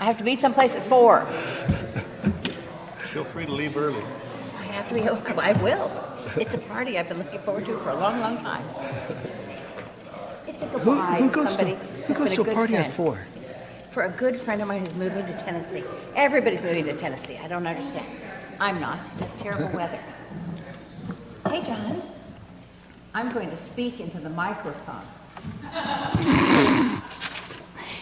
I have to be someplace at 4. Feel free to leave early. I have to be, I will. It's a party I've been looking forward to for a long, long time. It's a goodbye Who to goes somebody to who's been a good party at friend. 4? For a good friend of mine who's moving to Tennessee. Everybody's moving to Tennessee. I don't understand. I'm not. It's terrible weather. Hey, John. I'm going to speak into the microphone.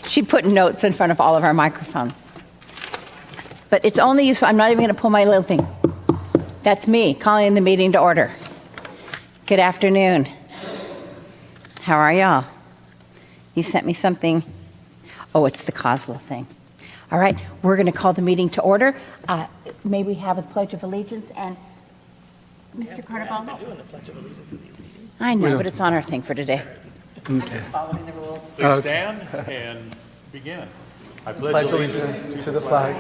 She put notes in front of all of our microphones. But it's only you, so I'm not even going to pull my little thing. That's me calling the meeting to order. Good afternoon. How are y'all? You sent me something. Oh, it's the Kozla thing. All right, we're going to call the meeting to order. May we have a Pledge of Allegiance and Mr. Carnival? I know, but it's on our thing for today. I'm Okay. just following the rules. Please stand and begin. I Pledge allegiance to the flag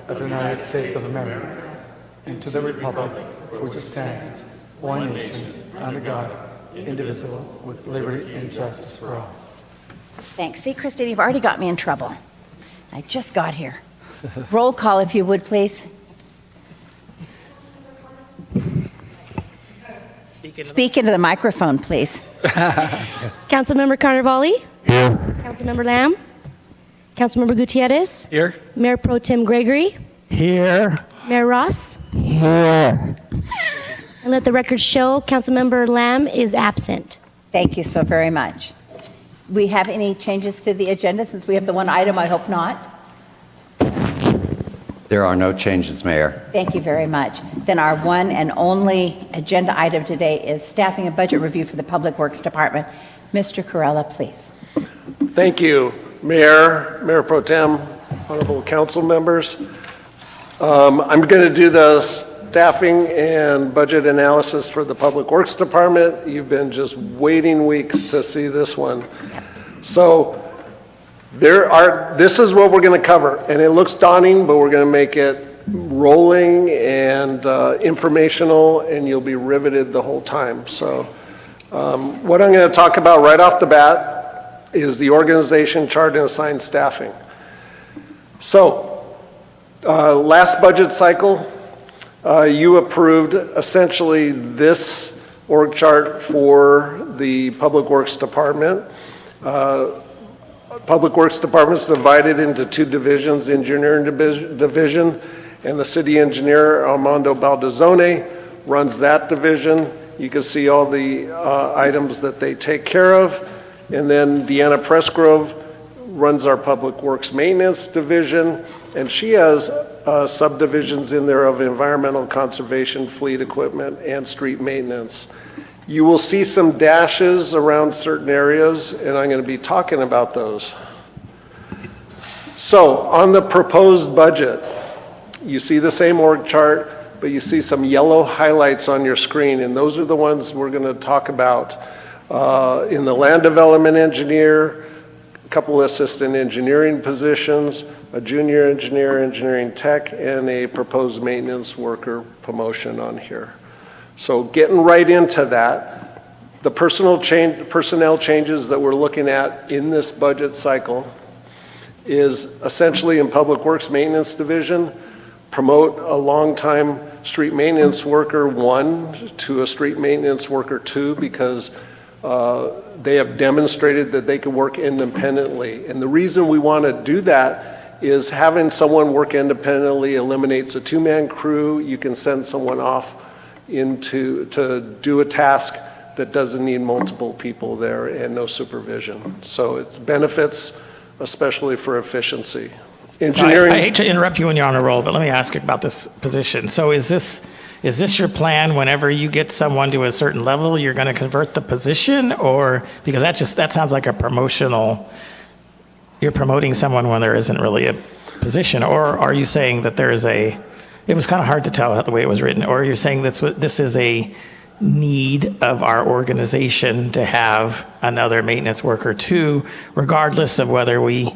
of the United States of America and to the republic for which it stands, one nation, under God, indivisible, with liberty and justice for all. Thanks. See, Christine, you've already got me in trouble. I just got here. Roll call, if you would, please. Speak into the microphone, please. Councilmember Carnevale? Here. Councilmember Lamb? Councilmember Gutierrez? Here? Mayor Pro Tem Gregory? Here. Mayor Ross? Here. And let the record show Councilmember Lamb is absent. Thank you so very much. We have any changes to the agenda since we have the one item? I hope not. There are no changes, Mayor. Thank you very much. Then our one and only agenda item today is staffing and budget review for the Public Works Department. Mr. Corella, please. Thank you, Mayor, Mayor Pro Tem, honorable council members. I'm going to do the staffing and budget analysis for the Public Works Department. You've been just waiting weeks to see this one. So this is what we're going to cover, and it looks daunting, but we're going to make it rolling and informational, and you'll be riveted the whole time. So what I'm going to talk about right off the bat is the organization chart and assigned staffing. So last budget cycle, you approved essentially this org chart for the Public Works Department. Public Works Department is divided into two divisions, the engineering division, and the city engineer, Armando Baldazone, runs that division. You can see all the items that they take care of. And then Deanna Pressgrove runs our Public Works Maintenance Division, and she has subdivisions in there of environmental conservation, fleet equipment, and street maintenance. You will see some dashes around certain areas, and I'm going to be talking about those. So, on the proposed budget, you see the same org chart, but you see some yellow highlights on your screen, and those are the ones we're going to talk about. In the land development engineer, a couple of assistant engineering positions, a junior engineer, engineering tech, and a proposed maintenance worker promotion on here. So getting right into that, the personnel changes that we're looking at in this budget cycle is essentially in Public Works Maintenance Division, promote a longtime street maintenance worker 1 to a street maintenance worker 2 because they have demonstrated that they can work independently. And the reason we want to do that is having someone work independently eliminates a two-man crew. You can send someone off to do a task that doesn't need multiple people there and no supervision. So it's benefits, especially for efficiency. Engineering. I hate to interrupt you when you're on a roll, but let me ask you about this position. So is this your plan? Whenever you get someone to a certain level, you're going to convert the position, or because that sounds like a promotional. You're promoting someone when there isn't really a position, or are you saying that there is a? It was kind of hard to tell the way it was written. Or you're saying this is a need of our organization to have another maintenance worker too, regardless of whether we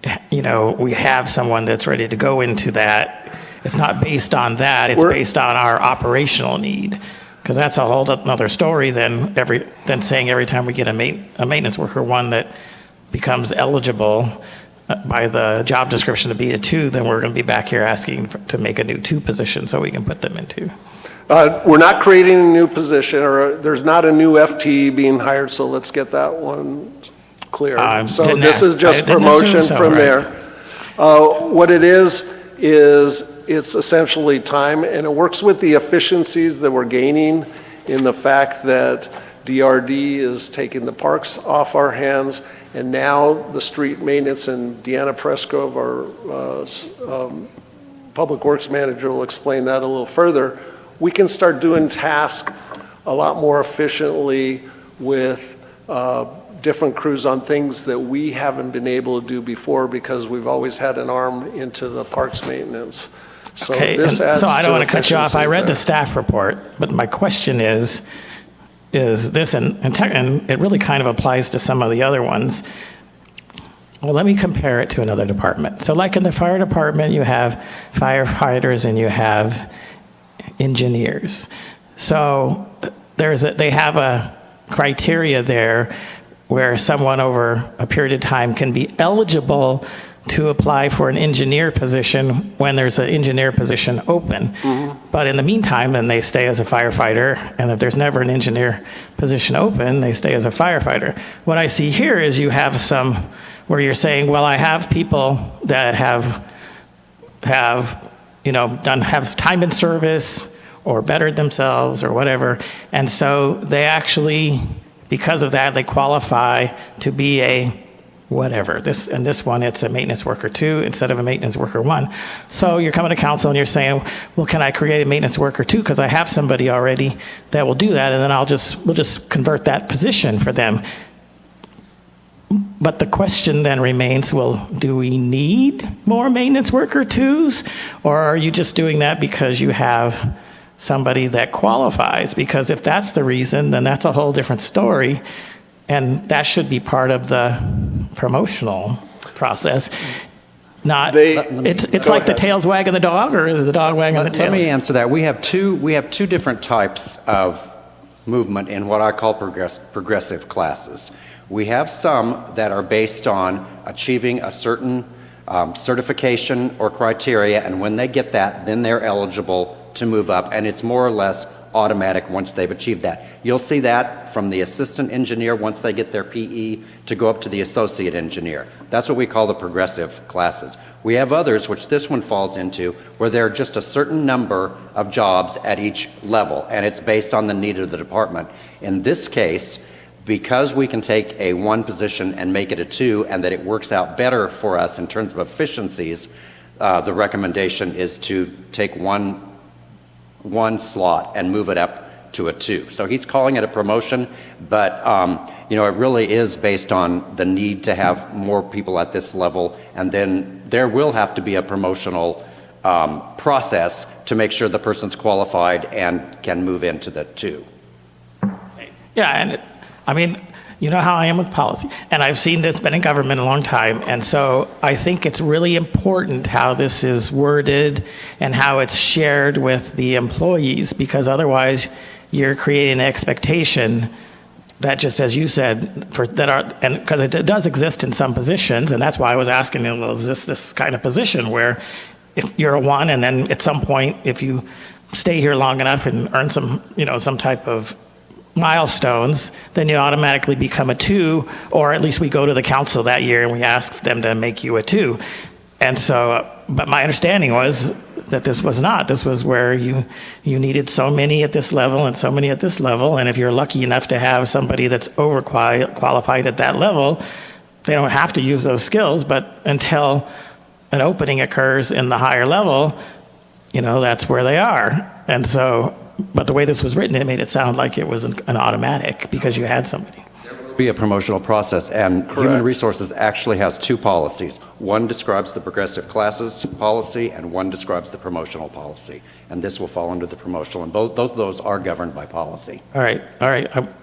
have someone that's ready to go into that. It's not based on that. It's based on our operational need. Because that's a whole other story than saying every time we get a maintenance worker one that becomes eligible, by the job description to be a 2, then we're going to be back here asking to make a new 2 position so we can put them into. We're not creating a new position, or there's not a new FTE being hired, so let's get that one clear. So didn't this ask- is just I didn't promotion assume so, from right. there. What it is it's essentially time, and it works with the efficiencies that we're gaining in the fact that DRD is taking the parks off our hands, and now the street maintenance, and Deanna Prescove, our Public Works Manager, will explain that a little further. We can start doing tasks a lot more efficiently with different crews on things that we haven't been able to do before because we've always had an arm into the parks maintenance. So Okay, this and adds so I don't to want to cut you off. I efficiencies read there. the staff report, but my question is this, and it really kind of applies to some of the other ones. Well, let me compare it to another department. So like in the fire department, you have firefighters and you have engineers. So they have a criteria there where someone over a period of time can be eligible to apply for an engineer position when there's an engineer position open. But in the meantime, then they stay as a firefighter, and if there's never an engineer position open, they stay as a firefighter. What I see here is you have some where you're saying, well, I have people that have time in service or bettered themselves or whatever, and so they actually, because of that, they qualify to be a whatever. This one, it's a maintenance worker 2 instead of a maintenance worker 1. So you're coming to council and you're saying, well, can I create a maintenance worker 2 because I have somebody already that will do that, and then we'll just convert that position for them. But the question then remains, well, do we need more maintenance worker 2s, or are you just doing that because you have somebody that qualifies? Because if that's the reason, then that's a whole different story, and that should be part of the promotional process. Not it's Go like the ahead. tail's wagging the dog, or is the dog wagging the tail? Let me answer that. We have two different types of movement in what I call progressive classes. We have some that are based on achieving a certain certification or criteria, and when they get that, then they're eligible to move up, and it's more or less automatic once they've achieved that. You'll see that from the assistant engineer once they get their PE to go up to the associate engineer. That's what we call the progressive classes. We have others, which this one falls into, where there are just a certain number of jobs at each level, and it's based on the need of the department. In this case, because we can take a 1 position and make it a 2, and that it works out better for us in terms of efficiencies, the recommendation is to take one slot and move it up to a 2. So he's calling it a promotion, but it really is based on the need to have more people at this level, and then there will have to be a promotional process to make sure the person's qualified and can move into the 2. Yeah, and you know how I am with policy, and I've seen this, been in government a long time, and so I think it's really important how this is worded and how it's shared with the employees, because otherwise you're creating an expectation that, just as you said, because it does exist in some positions, and that's why I was asking, well, is this kind of position where if you're a 1, and then at some point, if you stay here long enough and earn some type of milestones, then you automatically become a 2, or at least we go to the council that year and we ask them to make you a 2. And so, but my understanding was that this was not. This was where you needed so many at this level and so many at this level, and if you're lucky enough to have somebody that's overqualified at that level, they don't have to use those skills, but until an opening occurs in the higher level, that's where they are. And so, but the way this was written, it made it sound like it was an automatic because you had somebody. Be a promotional process, and Human Correct. Resources actually has 2 policies. One describes the progressive classes policy, and one describes the promotional policy. And this will fall under the promotional, and both those are governed by policy. All right.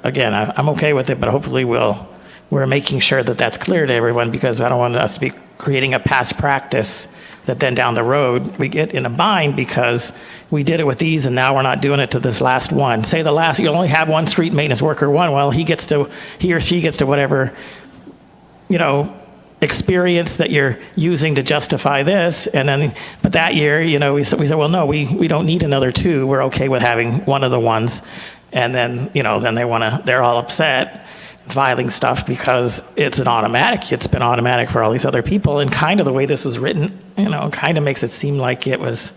Again, I'm okay with it, but hopefully we're making sure that that's clear to everyone, because I don't want us to be creating a past practice that then down the road we get in a bind because we did it with these and now we're not doing it to this last one. Say you only have 1 street maintenance worker 1, well, he or she gets to whatever, experience that you're using to justify this, and then, but that year, we said, well, no, we don't need another 2. We're okay with having one of the ones. And then, then they're all upset, filing stuff because it's an automatic. It's been automatic for all these other people, and kind of the way this was written, kind of makes it seem like it was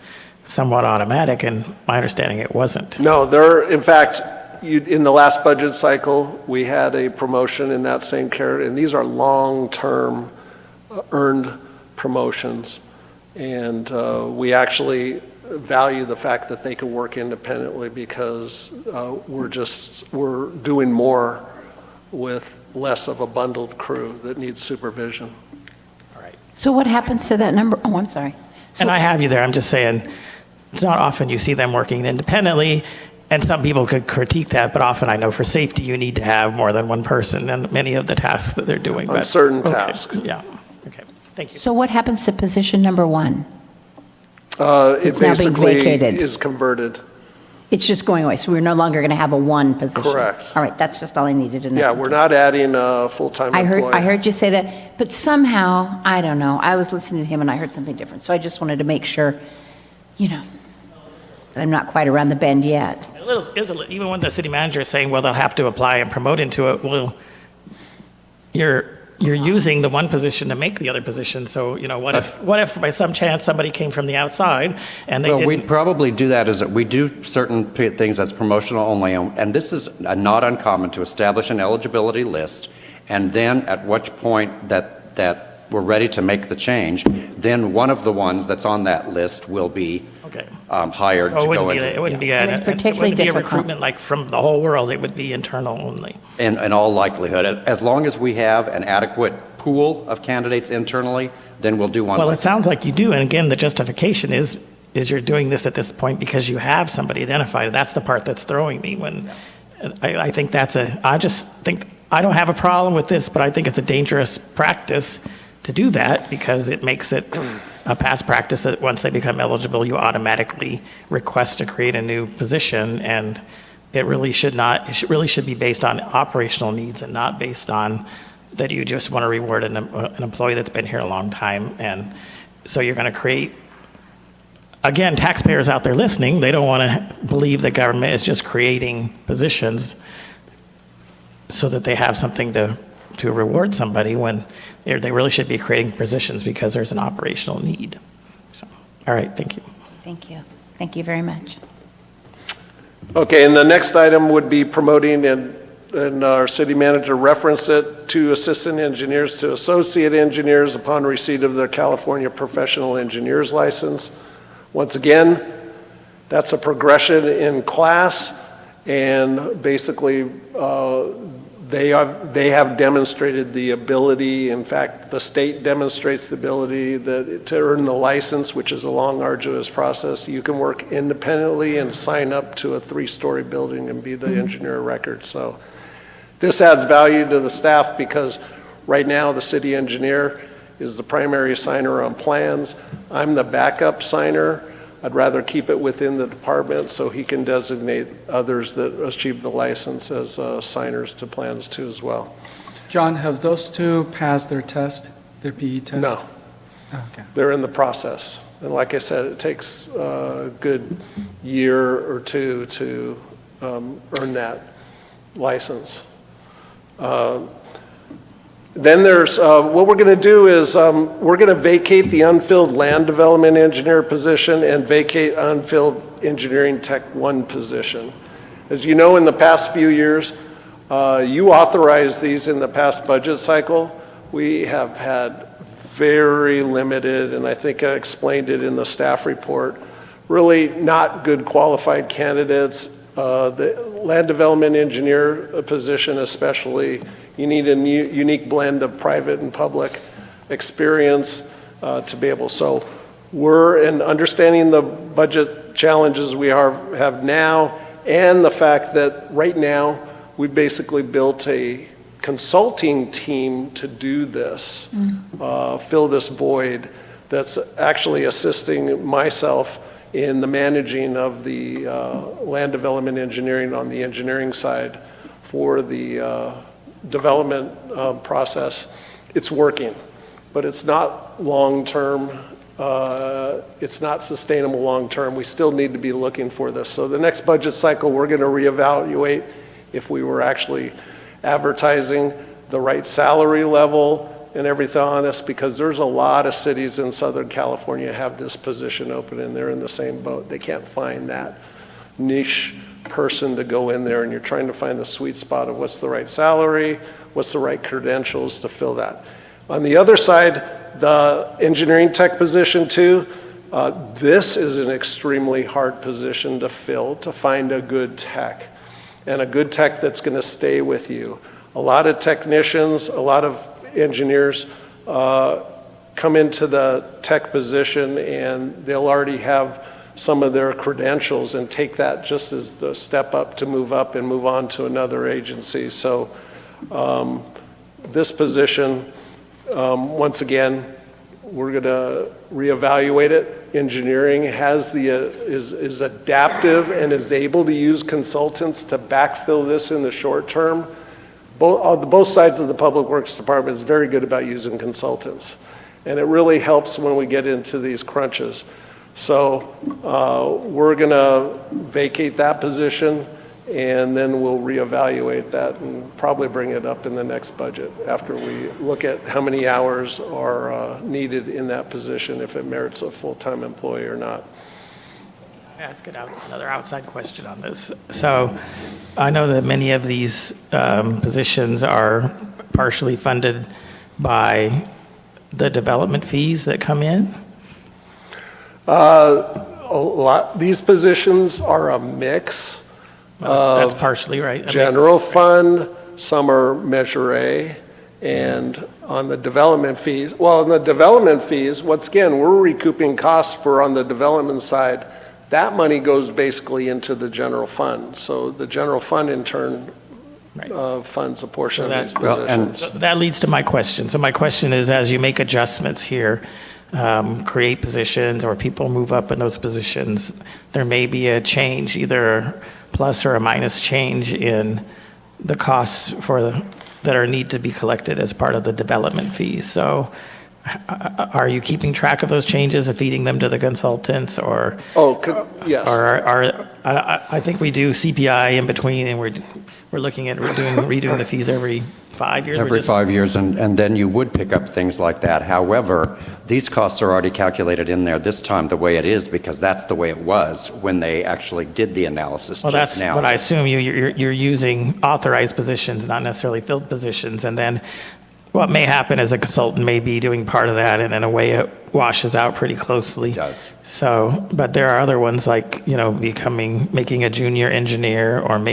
somewhat automatic, and my understanding it wasn't. No, in fact, in the last budget cycle, we had a promotion in that same category, and these are long-term earned promotions. And we actually value the fact that they can work independently because we're doing more with less of a bundled crew that needs supervision. So what happens to that number? Oh, I'm sorry. And I have you there. I'm just saying, it's not often you see them working independently, and some people could critique that, but often I know for safety you need to have more than one person in many of the tasks that they're doing. On certain tasks. Yeah. Okay. Thank you. So what happens to position number 1? It It's now being basically vacated. is converted. It's just going away, so we're no longer going to have a 1 position. Correct. All right, that's just all I needed to know. Yeah, we're not adding a full-time I employee. heard you say that, but somehow, I don't know, I was listening to him and I heard something different. So I just wanted to make sure, that I'm not quite around the bend yet. Even when the city manager is saying, well, they'll have to apply and promote into it, well, you're using the one position to make the other position. So, what if by some chance somebody came from the outside and they Well, didn't? we'd probably do that as, we do certain things as promotional only, and this is not uncommon to establish an eligibility list, and then at which point that we're ready to make the change, then one of the ones that's on that list will be Okay. hired So to go into. it wouldn't be And it's particularly a difficult. recruitment like from the whole world. It would be internal only. In all likelihood, as long as we have an adequate pool of candidates internally, then we'll do one. Well, it sounds like you do, and again, the justification is you're doing this at this point because you have somebody identified. That's the part that's throwing me. When I think I just think I don't have a problem with this, but I think it's a dangerous practice to do that because it makes it a past practice that once they become eligible, you automatically request to create a new position, and it really should not. It really should be based on operational needs and not based on that you just want to reward an employee that's been here a long time. And so you're going to create, again, taxpayers out there listening, they don't want to believe that government is just creating positions so that they have something to reward somebody when they really should be creating positions because there's an operational need. So, all right, thank you. Thank you. Thank you very much. Okay, and the next item would be promoting, and our city manager referenced it, to assistant engineers to associate engineers upon receipt of their California professional engineer's license. Once again, that's a progression in class, and basically they have demonstrated the ability, in fact, the state demonstrates the ability to earn the license, which is a long, arduous process. You can work independently and sign up to a 3-story building and be the engineer of record. So this adds value to the staff because right now the city engineer is the primary signer on plans. I'm the backup signer. I'd rather keep it within the department so he can designate others that achieve the license as signers to plans too as well. John, have those 2 passed their test, their PE test? No, Oh, okay. they're in the process. And like I said, it takes a good year or 2 to earn that license. Then there's, what we're going to do is we're going to vacate the unfilled land development engineer position and vacate unfilled engineering tech 1 position. As you know, in the past few years, you authorized these in the past budget cycle. We have had very limited, and I think I explained it in the staff report, really not good qualified candidates. The land development engineer position especially, you need a unique blend of private and public experience to be able. So we're in understanding the budget challenges we have now, and the fact that right now we basically built a consulting team to do this, fill this void that's actually assisting myself in the managing of the land development engineering on the engineering side for the development process. It's working. but it's not long-term. It's not sustainable long-term. We still need to be looking for this. So the next budget cycle, we're going to reevaluate if we were actually advertising the right salary level and everything on this, because there's a lot of cities in Southern California have this position open and they're in the same boat. They can't find that niche person to go in there, and you're trying to find the sweet spot of what's the right salary, what's the right credentials to fill that. On the other side, the engineering tech position too, this is an extremely hard position to fill, to find a good tech, and a good tech that's going to stay with you. A lot of technicians, a lot of engineers come into the tech position and they'll already have some of their credentials and take that just as the step up to move up and move on to another agency. So this position, once again, we're going to reevaluate it. Engineering has is adaptive and is able to use consultants to backfill this in the short term. Both sides of the Public Works Department is very good about using consultants, and it really helps when we get into these crunches. So we're going to vacate that position, and then we'll reevaluate that and probably bring it up in the next budget after we look at how many hours are needed in that position, if it merits a full-time employee or not. Ask another outside question on this. So I know that many of these positions are partially funded by the development fees that come in. These positions are a mix. Well, that's partially right. General fund, some are Measure A, and on the development fees, once again, we're recouping costs for on the development side. That money goes basically into the general fund. So the general fund in turn funds a portion of these positions. So that leads to my question. So my question is, as you make adjustments here, create positions or people move up in those positions, there may be a change, either plus or a minus change in the costs that are need to be collected as part of the development fees. So are you keeping track of those changes and feeding them to the consultants, or? Yes. Or I think we do CPI in between, and we're looking at redoing the fees every 5 years. Every 5 years, and then you would pick up things like that. However, these costs are already calculated in there this time the way it is, because that's the way it was when they actually did the analysis Well, just now. that's what I assume. You're using authorized positions, not necessarily filled positions, and then what may happen is a consultant may be doing part of that, and in a way it washes out pretty closely. It does. So, but there are other ones like, making a junior engineer or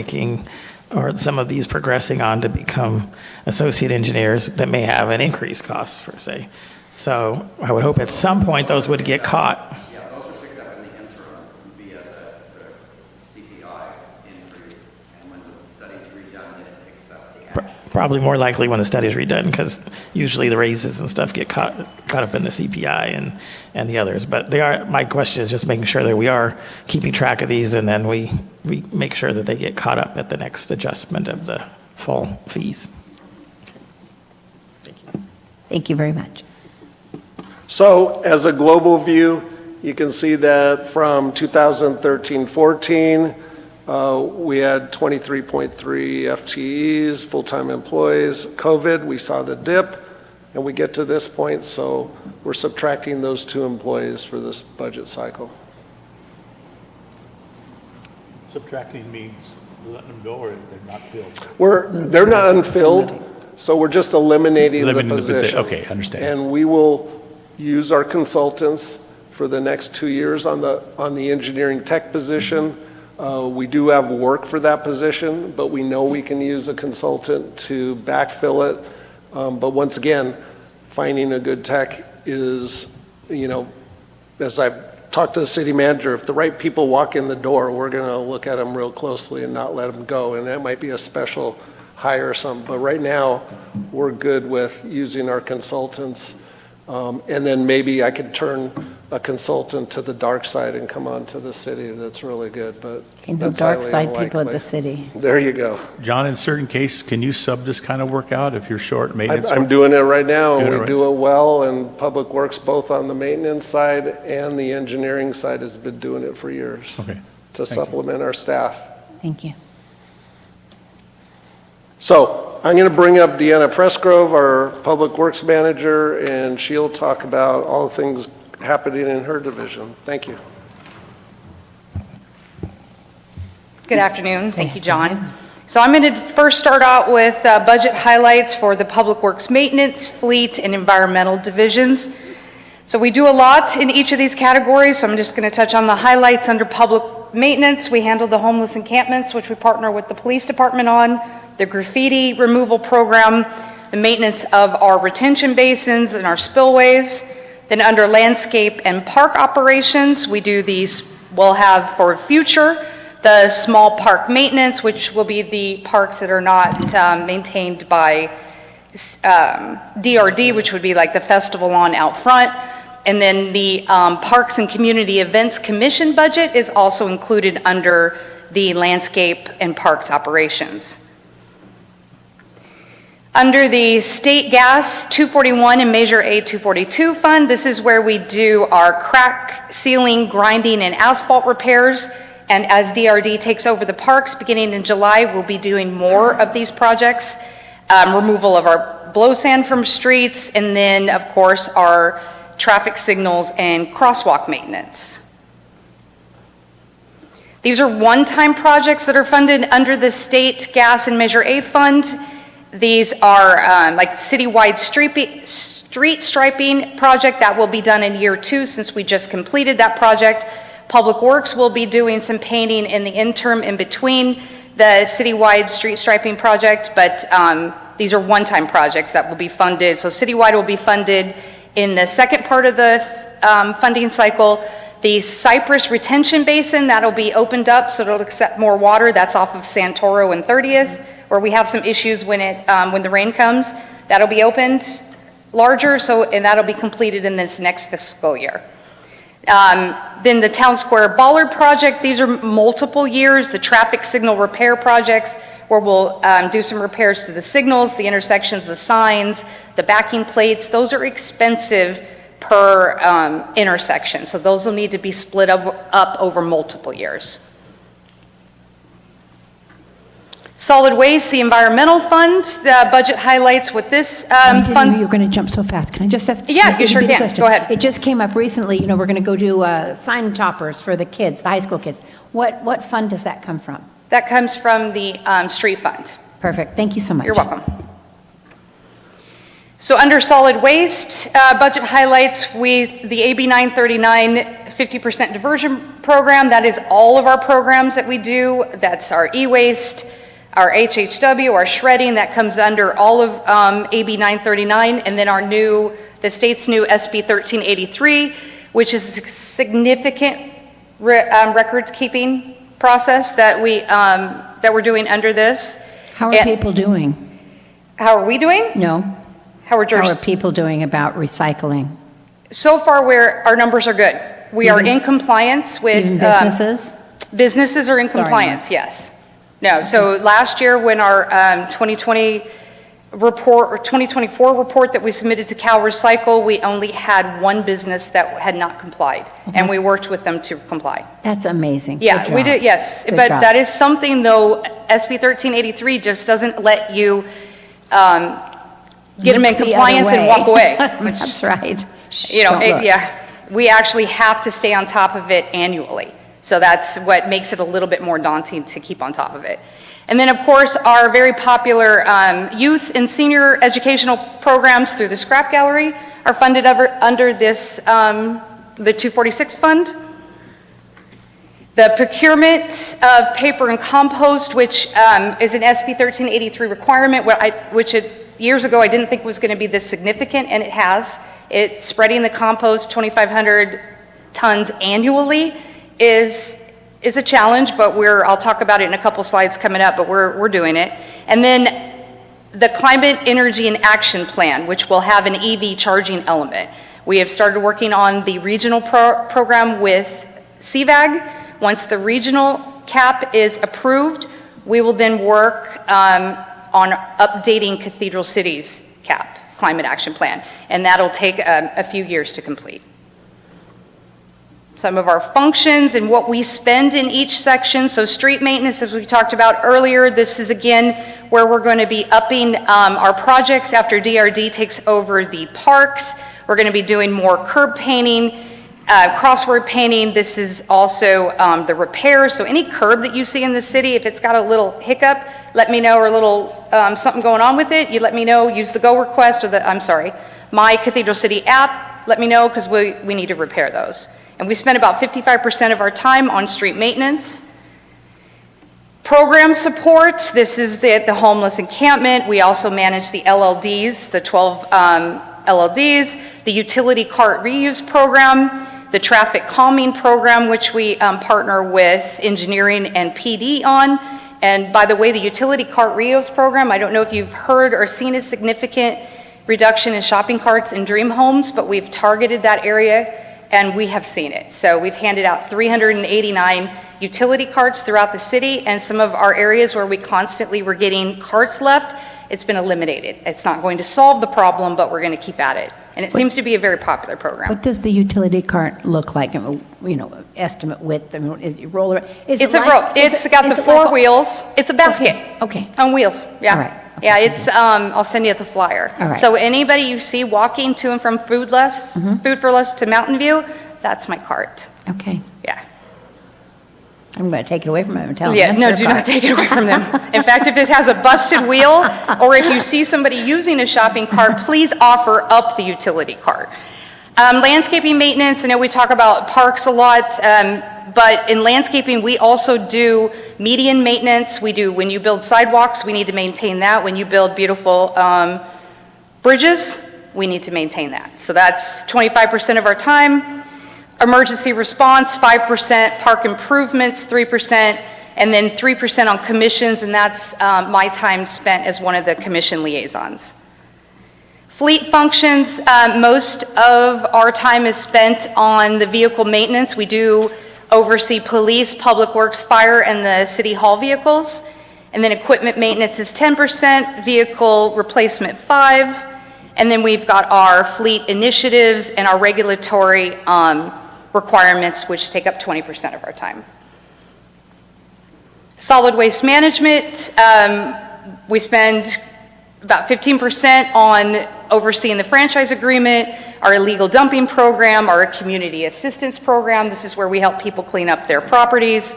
some of these progressing on to become associate engineers that may have an increased cost, per se. So I would hope at some point those would get caught. Yeah, those are picked up in the interim via the CPI increase, and when the study's redone, then it picks up the action. Probably more likely when the study's redone, because usually the raises and stuff get caught up in the CPI and the others. But my question is just making sure that we are keeping track of these, and then we make sure that they get caught up at the next adjustment of the full fees. Thank you. Thank you very much. So as a global view, you can see that from 2013-14, we had 23.3 FTEs, full-time employees. COVID, we saw the dip, and we get to this point, so we're subtracting those 2 employees for this budget cycle. Subtracting means letting them go, or they're not filled? They're not unfilled, so we're just eliminating the Eliminating the position. position. Okay, understand. And we will use our consultants for the next 2 years on the engineering tech position. We do have work for that position, but we know we can use a consultant to backfill it. But once again, finding a good tech is, as I've talked to the city manager, if the right people walk in the door, we're going to look at them real closely and not let them go. And that might be a special hire or something. But right now, we're good with using our consultants. And then maybe I could turn a consultant to the dark side and come on to the city. That's really good, but Ain't no that's dark highly side people at unlikely. the city. There you go. John, in certain cases, can you sub this kind of work out if you're short maintenance? I'm doing it right now, Doing and it we right- do it well, and Public Works, both on the maintenance side and the engineering side, has been doing it for years Okay. to Thank you. supplement our staff. Thank you. So I'm going to bring up Deanna Pressgrove, our Public Works Manager, and she'll talk about all the things happening in her division. Thank you. Good afternoon. Thank you, John. So I'm going to first start out with budget highlights for the Public Works Maintenance, Fleet, and Environmental divisions. So we do a lot in each of these categories, so I'm just going to touch on the highlights under Public Maintenance. We handle the homeless encampments, which we partner with the police department on, the graffiti removal program, the maintenance of our retention basins and our spillways. Then under landscape and park operations, we do these, we'll have for future, the small park maintenance, which will be the parks that are not maintained by DRD, which would be like the festival lawn out front. And then the Parks and Community Events Commission budget is also included under the landscape and parks operations. Under the State Gas 241 and Measure A 242 fund, this is where we do our crack sealing, grinding, and asphalt repairs. And as DRD takes over the parks beginning in July, we'll be doing more of these projects. Removal of our blow sand from streets, and then, of course, our traffic signals and crosswalk maintenance. These are one-time projects that are funded under the State Gas and Measure A fund. These are like citywide street striping project that will be done in year 2 since we just completed that project. Public Works will be doing some painting in the interim in between the citywide street striping project, but these are one-time projects that will be funded. So citywide will be funded in the second part of the funding cycle. The Cypress Retention Basin, that'll be opened up so it'll accept more water. That's off of Santoro and 30th, where we have some issues when the rain comes. That'll be opened larger, and that'll be completed in this next fiscal year. Then the Town Square Bollard project, these are multiple years. The traffic signal repair projects, where we'll do some repairs to the signals, the intersections, the signs, the backing plates. Those are expensive per intersection, so those will need to be split up over multiple years. Solid Waste, the Environmental Fund, the budget highlights with this I didn't know fund. you were going to jump so fast. Can I just ask? Yeah, you a sure bitty can. question? Go ahead. It just came up recently, we're going to go do sign toppers for the kids, the high school kids. What fund does that come from? That comes from the street fund. Perfect. Thank you so much. You're welcome. So under solid waste, budget highlights, the AB 939 50% diversion program, that is all of our programs that we do. That's our e-waste, our HHW, our shredding, that comes under all of AB 939, and then the state's new SB 1383, which is a significant record keeping process that we're doing under this. How are And- people doing? How are we doing? No. How are How are people doing about recycling? So far, our numbers are good. We are in compliance with. Even businesses? Businesses are in Sorry, compliance, yes. No, so last year when our 2020 report, or 2024 report that we submitted to Cal Recycle, we only had one business that had not complied, and we worked with them to comply. That's amazing. Yeah, Good we job. did, yes. Good But job. that is something, though, SB 1383 just doesn't let you get them in Look the other compliance and way. walk away. That's right. Shh, You know, don't look. yeah, we actually have to stay on top of it annually. So that's what makes it a little bit more daunting to keep on top of it. And then, of course, our very popular youth and senior educational programs through the Scrap Gallery are funded under this, the 246 fund. The procurement of paper and compost, which is an SB 1383 requirement, which years ago I didn't think was going to be this significant, and it has. It's spreading the compost 2,500 tons annually is a challenge, but I'll talk about it in a couple slides coming up, but we're doing it. And then the Climate, Energy, and Action Plan, which will have an EV charging element. We have started working on the regional program with CVAG. Once the regional cap is approved, we will then work on updating Cathedral City's cap, climate action plan, and that'll take a few years to complete. Some of our functions and what we spend in each section. So street maintenance, as we talked about earlier, this is again where we're going to be upping our projects after DRD takes over the parks. We're going to be doing more curb painting, crossword painting. This is also the repairs. So any curb that you see in the city, if it's got a little hiccup, let me know, or a little something going on with it, you let me know. Use the Go Request or My Cathedral City app. Let me know, because we need to repair those. And we spend about 55% of our time on street maintenance. Program support, this is the homeless encampment. We also manage the LLDs, the 12 LLDs, the utility cart reuse program, the traffic calming program, which we partner with engineering and PD on. And by the way, the utility cart reuse program, I don't know if you've heard or seen a significant reduction in shopping carts in dream homes, but we've targeted that area and we have seen it. So we've handed out 389 utility carts throughout the city, and some of our areas where we constantly were getting carts left, it's been eliminated. It's not going to solve the problem, but we're going to keep at it. And it seems to be a very popular program. What does the utility cart look like? Estimate width, is it roller? It's got the four wheels. It's a basket. Okay. On wheels, yeah. All right. Okay. Yeah, it's, I'll send you the flyer. All right. So anybody you see walking to and from Food for Less to Mountain View, that's my cart. Okay. Yeah. I'm going to take it away from them and tell them. Yeah, that's no, their do cart. not take it away from them. In fact, if it has a busted wheel, or if you see somebody using a shopping cart, please offer up the utility cart. Landscaping maintenance, I know we talk about parks a lot, but in landscaping, we also do median maintenance. We do, when you build sidewalks, we need to maintain that. When you build beautiful bridges, we need to maintain that. So that's 25% of our time. Emergency response, 5%, park improvements, 3%, and then 3% on commissions, and that's my time spent as one of the commission liaisons. Fleet functions, most of our time is spent on the vehicle maintenance. We do oversee police, public works, fire, and the city hall vehicles. And then equipment maintenance is 10%, vehicle replacement 5%, and then we've got our fleet initiatives and our regulatory requirements, which take up 20% of our time. Solid waste management, we spend about 15% on overseeing the franchise agreement, our illegal dumping program, our community assistance program. This is where we help people clean up their properties.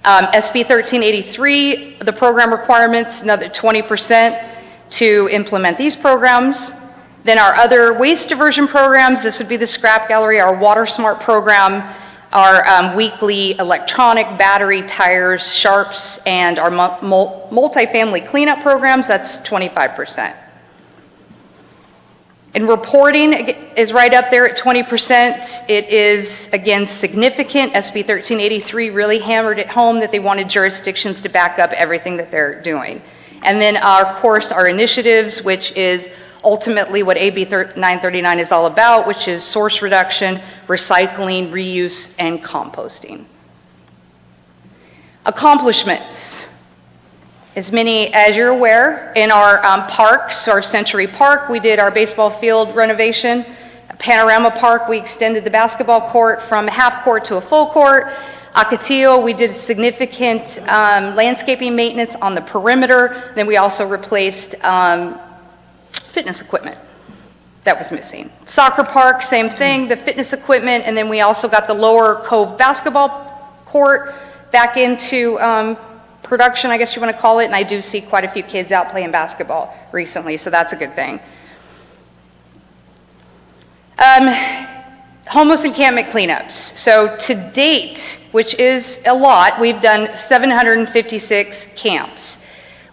SB 1383, the program requirements, another 20% to implement these programs. Then our other waste diversion programs, this would be the scrap gallery, our Water Smart program, our weekly electronic, battery, tires, sharps, and our multifamily cleanup programs, that's 25%. And reporting is right up there at 20%. It is, again, significant. SB 1383 really hammered it home that they wanted jurisdictions to back up everything that they're doing. And then, of course, our initiatives, which is ultimately what AB 939 is all about, which is source reduction, recycling, reuse, and composting. Accomplishments. As many as you're aware, in our parks, our Century Park, we did our baseball field renovation. Panorama Park, we extended the basketball court from a half court to a full court. Ocotillo, we did significant landscaping maintenance on the perimeter. Then we also replaced fitness equipment that was missing. Soccer Park, same thing, the fitness equipment, and then we also got the Lower Cove basketball court back into production, I guess you want to call it, and I do see quite a few kids out playing basketball recently, so that's a good thing. Homeless encampment cleanups. So to date, which is a lot, we've done 756 camps.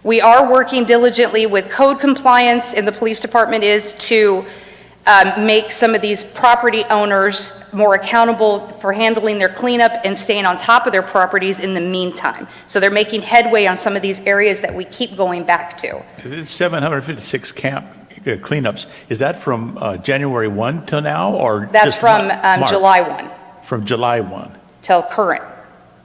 We are working diligently with code compliance, and the police department is to make some of these property owners more accountable for handling their cleanup and staying on top of their properties in the meantime. So they're making headway on some of these areas that we keep going back to. It's 756 camp cleanups, is that from January 1 till now, or? That's just from March? July 1 From July 1. till current.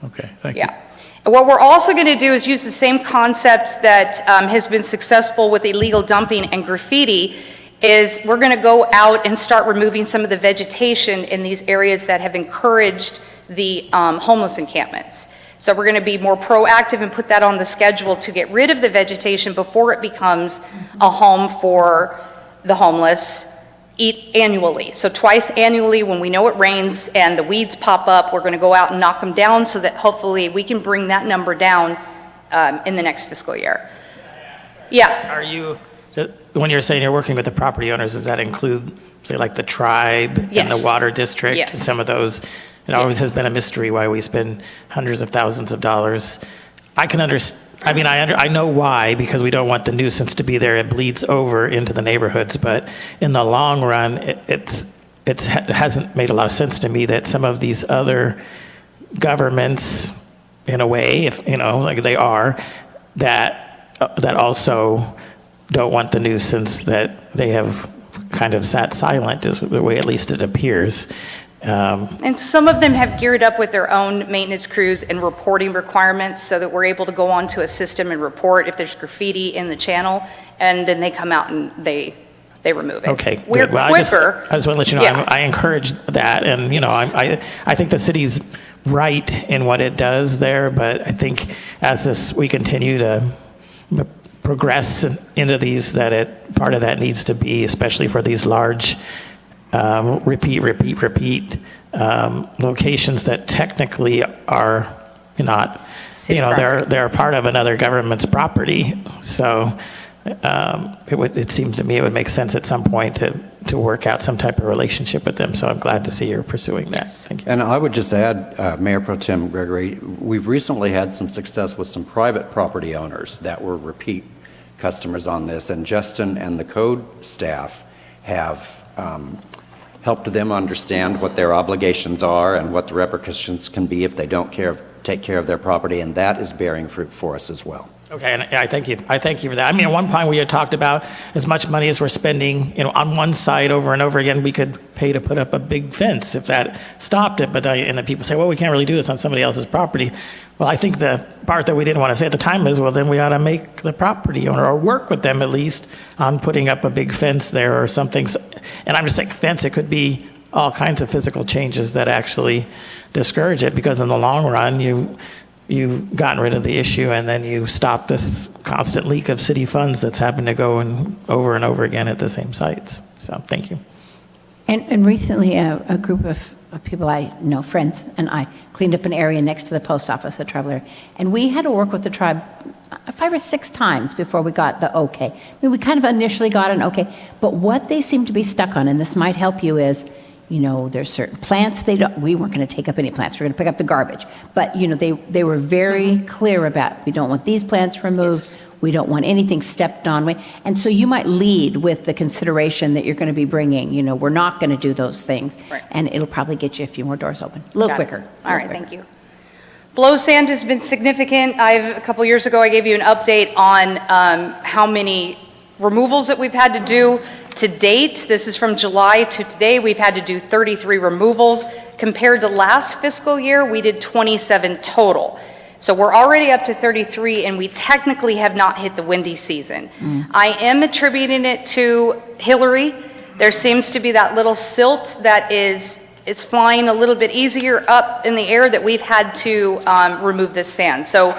Okay, thank you. Yeah. And what we're also going to do is use the same concept that has been successful with illegal dumping and graffiti, is we're going to go out and start removing some of the vegetation in these areas that have encouraged the homeless encampments. So we're going to be more proactive and put that on the schedule to get rid of the vegetation before it becomes a home for the homeless annually. So twice annually, when we know it rains and the weeds pop up, we're going to go out and knock them down so that hopefully we can bring that number down in the next fiscal year. Yeah. Are you, when you're saying you're working with the property owners, does that include, say, like the tribe and Yes. the water district? Yes. And some of those, it always has been a mystery why we spend hundreds of thousands of dollars. I can understand. I mean, I know why, because we don't want the nuisance to be there. It bleeds over into the neighborhoods, but in the long run, it hasn't made a lot of sense to me that some of these other governments, in a way, if you know, like they are, that also don't want the nuisance, that they have kind of sat silent, is the way at least it appears. And some of them have geared up with their own maintenance crews and reporting requirements so that we're able to go onto a system and report if there's graffiti in the channel, and then they come out and they remove it. Okay, We're good. Well, quicker. I just want to let you know, Yeah. I encourage that, and, you know, I think the city's right in what it does there, but I think as we continue to progress into these, that part of that needs to be, especially for these large repeat locations that technically are not, City you know, property. they're part of another government's property. So it seems to me it would make sense at some point to work out some type of relationship with them. So I'm glad to see you're pursuing that. Thank you. And I would just add, Mayor Pro Tem Gregory, we've recently had some success with some private property owners that were repeat customers on this, and Justin and the code staff have helped them understand what their obligations are and what the repercussions can be if they don't take care of their property, and that is bearing fruit for us as well. Okay, and I thank you. I thank you for that. I mean, at one point we had talked about as much money as we're spending, you know, on one side over and over again, we could pay to put up a big fence if that stopped it. But and then people say, well, we can't really do this on somebody else's property. Well, I think the part that we didn't want to say at the time is, well, then we ought to make the property owner, or work with them at least, on putting up a big fence there or something. And I'm just saying fence, it could be all kinds of physical changes that actually discourage it, because in the long run, you've gotten rid of the issue, and then you stop this constant leak of city funds that's happened to go over and over again at the same sites. So thank you. And recently, a group of people I know, friends, and I cleaned up an area next to the post office, the tribal area. And we had to work with the tribe 5 or 6 times before we got the okay. I mean, we kind of initially got an okay, but what they seem to be stuck on, and this might help you, is, you know, there's certain plants we weren't going to take up any plants, we were going to pick up the garbage. But, you know, they were very clear about, we don't want these plants removed, we don't want anything stepped on. And so you might lead with the consideration that you're going to be bringing, you know, we're not going to do those things. Right. And it'll probably get you a few more doors open. A little Got it. quicker. All right, thank you. Blow sand has been significant. A couple years ago, I gave you an update on how many removals that we've had to do to date. This is from July to today. We've had to do 33 removals. Compared to last fiscal year, we did 27 total. So we're already up to 33, and we technically have not hit the windy season. I am attributing it to Hillary. There seems to be that little silt that is flying a little bit easier up in the air that we've had to remove this sand. So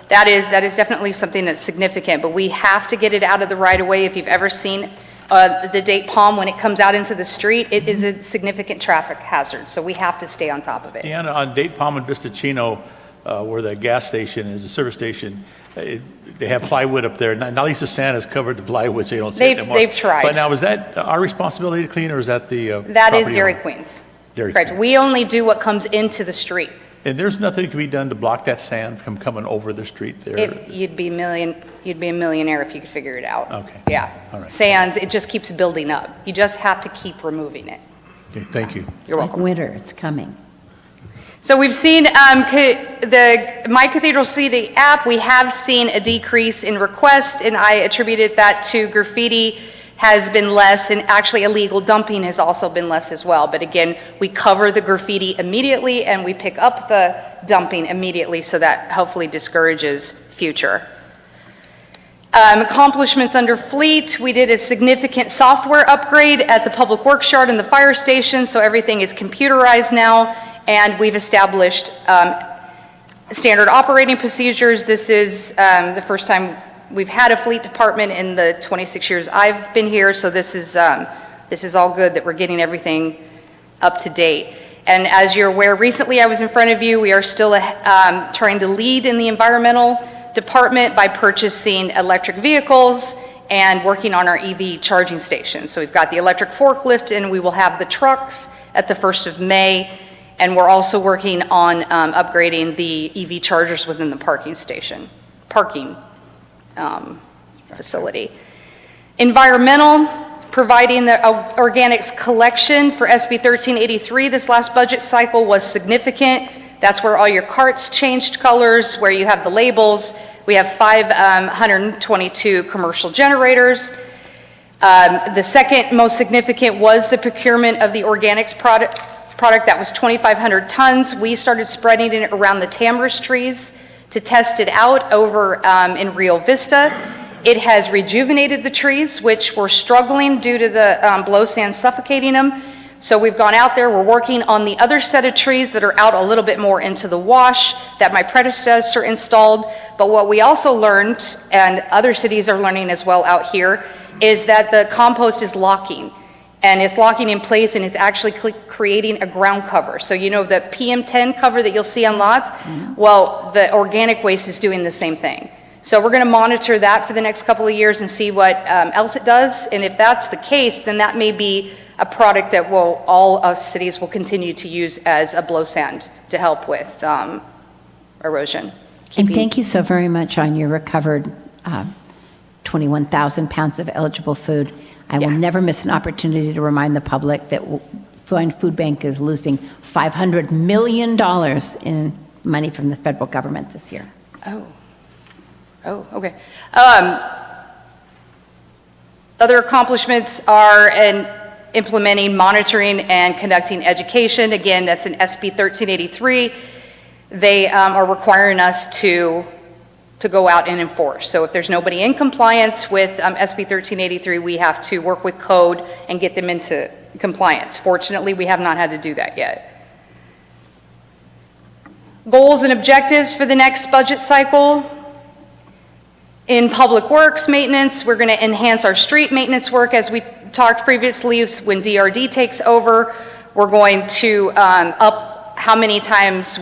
that is definitely something that's significant, but we have to get it out of the right of way. If you've ever seen the date palm, when it comes out into the street, it is a significant traffic hazard. So we have to stay on top of it. Deanna, on Date Palm and Vistachino, where the gas station is, the service station, they have plywood up there. Now, at least the sand has covered the plywood, so you don't see it anymore. They've tried. But now, is that our responsibility to clean, or is that the That is property Dairy owner? Queen's. Dairy Correct. Queen. We only do what comes into the street. And there's nothing that can be done to block that sand from coming over the street there? If you'd be a millionaire if you could figure it out. Okay. Yeah. All right. Sands, it just keeps building up. You just have to keep removing it. Okay, thank you. You're Like welcome. winter, it's coming. So we've seen the My Cathedral City app, we have seen a decrease in requests, and I attributed that to graffiti has been less, and actually illegal dumping has also been less as well. But again, we cover the graffiti immediately and we pick up the dumping immediately, so that hopefully discourages future. Accomplishments under fleet, we did a significant software upgrade at the Public Works Yard and the fire station, so everything is computerized now, and we've established standard operating procedures. This is the first time we've had a fleet department in the 26 years I've been here, so this is all good that we're getting everything up to date. And as you're aware, recently I was in front of you. We are still trying to lead in the environmental department by purchasing electric vehicles and working on our EV charging stations. So we've got the electric forklift, and we will have the trucks at the 1st of May. And we're also working on upgrading the EV chargers within the parking facility. Environmental, providing the organics collection for SB 1383 this last budget cycle was significant. That's where all your carts changed colors, where you have the labels. We have 522 commercial generators. The second most significant was the procurement of the organics product that was 2,500 tons. We started spreading it around the tamarisk trees to test it out over in Rio Vista. It has rejuvenated the trees, which were struggling due to the blow sand suffocating them. So we've gone out there, we're working on the other set of trees that are out a little bit more into the wash that my predecessor installed. But what we also learned, and other cities are learning as well out here, is that the compost is locking. And it's locking in place, and it's actually creating a ground cover. So you know the PM10 cover that you'll see on lots? Well, the organic waste is doing the same thing. So we're going to monitor that for the next couple of years and see what else it does. And if that's the case, then that may be a product that all cities will continue to use as a blow sand to help with erosion. And thank you so very much on your recovered 21,000 pounds of eligible food. I will never miss an opportunity to remind the public that Fine Food Bank is losing $500 million in money from the federal government this year. Oh, okay. Other accomplishments are implementing, monitoring, and conducting education. Again, that's in SB 1383. They are requiring us to go out and enforce. So if there's nobody in compliance with SB 1383, we have to work with code and get them into compliance. Fortunately, we have not had to do that yet. Goals and objectives for the next budget cycle. In public works maintenance, we're going to enhance our street maintenance work as we talked previously. When DRD takes over, we're going to up how many times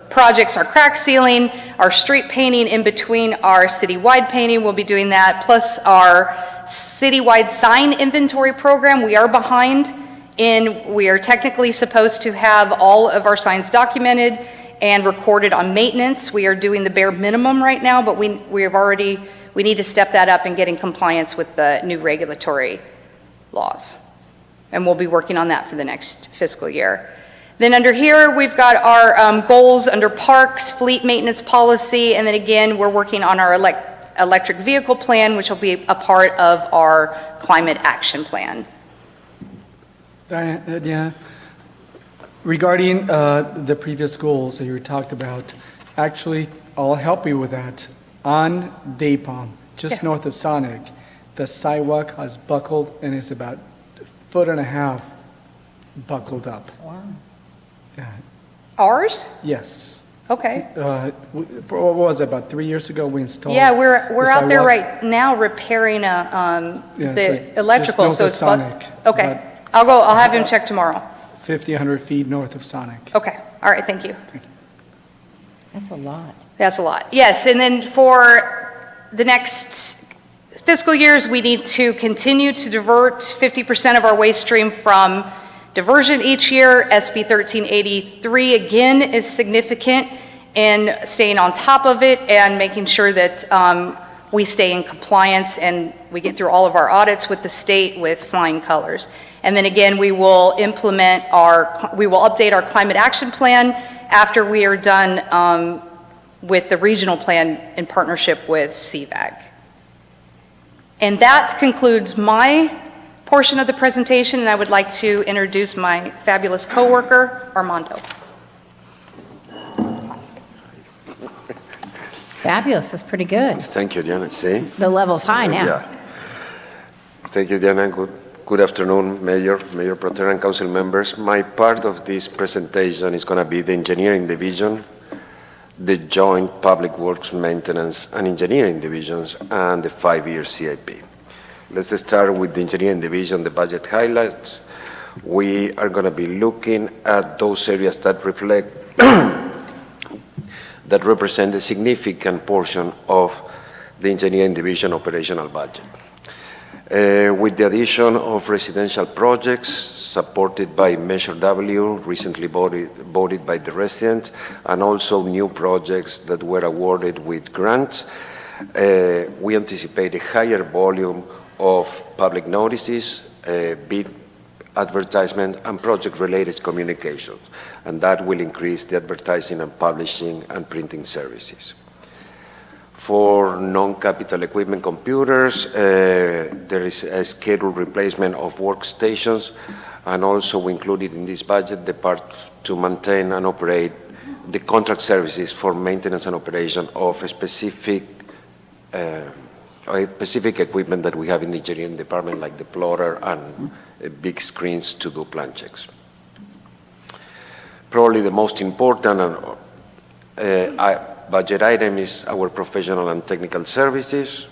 projects are crack sealing, our street painting in between our citywide painting, we'll be doing that, plus our citywide sign inventory program. We are behind we are technically supposed to have all of our signs documented and recorded on maintenance. We are doing the bare minimum right now, but we need to step that up and get in compliance with the new regulatory laws. And we'll be working on that for the next fiscal year. Then under here, we've got our goals under parks, fleet maintenance policy, and then again, we're working on our electric vehicle plan, which will be a part of our climate action plan. Diane, regarding the previous goals that you talked about, actually, I'll help you with that. On Daypalm, just north of Sonic, the sidewalk has buckled and is about 1.5 feet buckled up. Wow. Yeah. Ours? Yes. Okay. What was it, about 3 years ago we installed? Yeah, we're out there sidewalk? right now repairing the electrical. Just north of Sonic. Okay. I'll have him check tomorrow. 50, 100 feet north of Sonic. Okay. All right. Thank you. That's a lot. That's a lot. Yes. And then for the next fiscal years, we need to continue to divert 50% of our waste stream from diversion each year. SB 1383 again is significant in staying on top of it and making sure that we stay in compliance and we get through all of our audits with the state with flying colors. And then again, we will update our climate action plan after we are done with the regional plan in partnership with CVAG. And that concludes my portion of the presentation, and I would like to introduce my fabulous coworker, Armando. Fabulous, that's pretty good. Thank you, Diana. See? The level's high now. Yeah. Thank you, Diana. Good afternoon, Mayor Pro Tem and Council members. My part of this presentation is going to be the Engineering Division, the Joint Public Works Maintenance and Engineering Divisions, and the 5-year CIP. Let's start with the Engineering Division, the budget highlights. We are going to be looking at those areas that reflect that represent a significant portion of the Engineering Division operational budget. With the addition of residential projects supported by Measure W, recently voted by the residents, and also new projects that were awarded with grants, we anticipate a higher volume of public notices, bid advertisement, and project-related communications, and that will increase the advertising and publishing and printing services. For non-capital equipment computers, there is a scheduled replacement of workstations, and also we included in this budget the part to maintain and operate the contract services for maintenance and operation of a specific equipment that we have in the engineering department, like the plotter and big screens to do plan checks. Probably the most important budget item is our professional and technical services.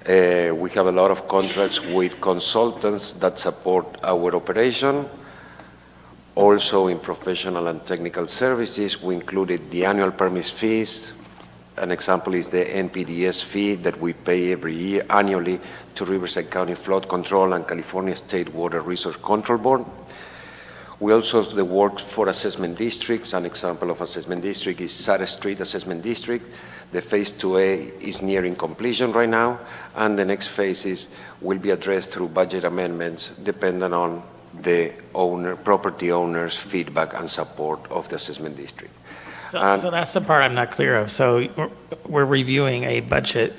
We have a lot of contracts with consultants that support our operation. Also in professional and technical services, we included the annual permit fees. An example is the NPDES fee that we pay every year annually to Riverside County Flood Control and California State Water Resource Control Board. We also do the work for assessment districts. An example of assessment district is Sutter Street Assessment District. The phase 2A is nearing completion right now, and the next phases will be addressed through budget amendments depending on the property owner's feedback and support of the assessment district. So that's the part I'm not clear of. So we're reviewing a budget.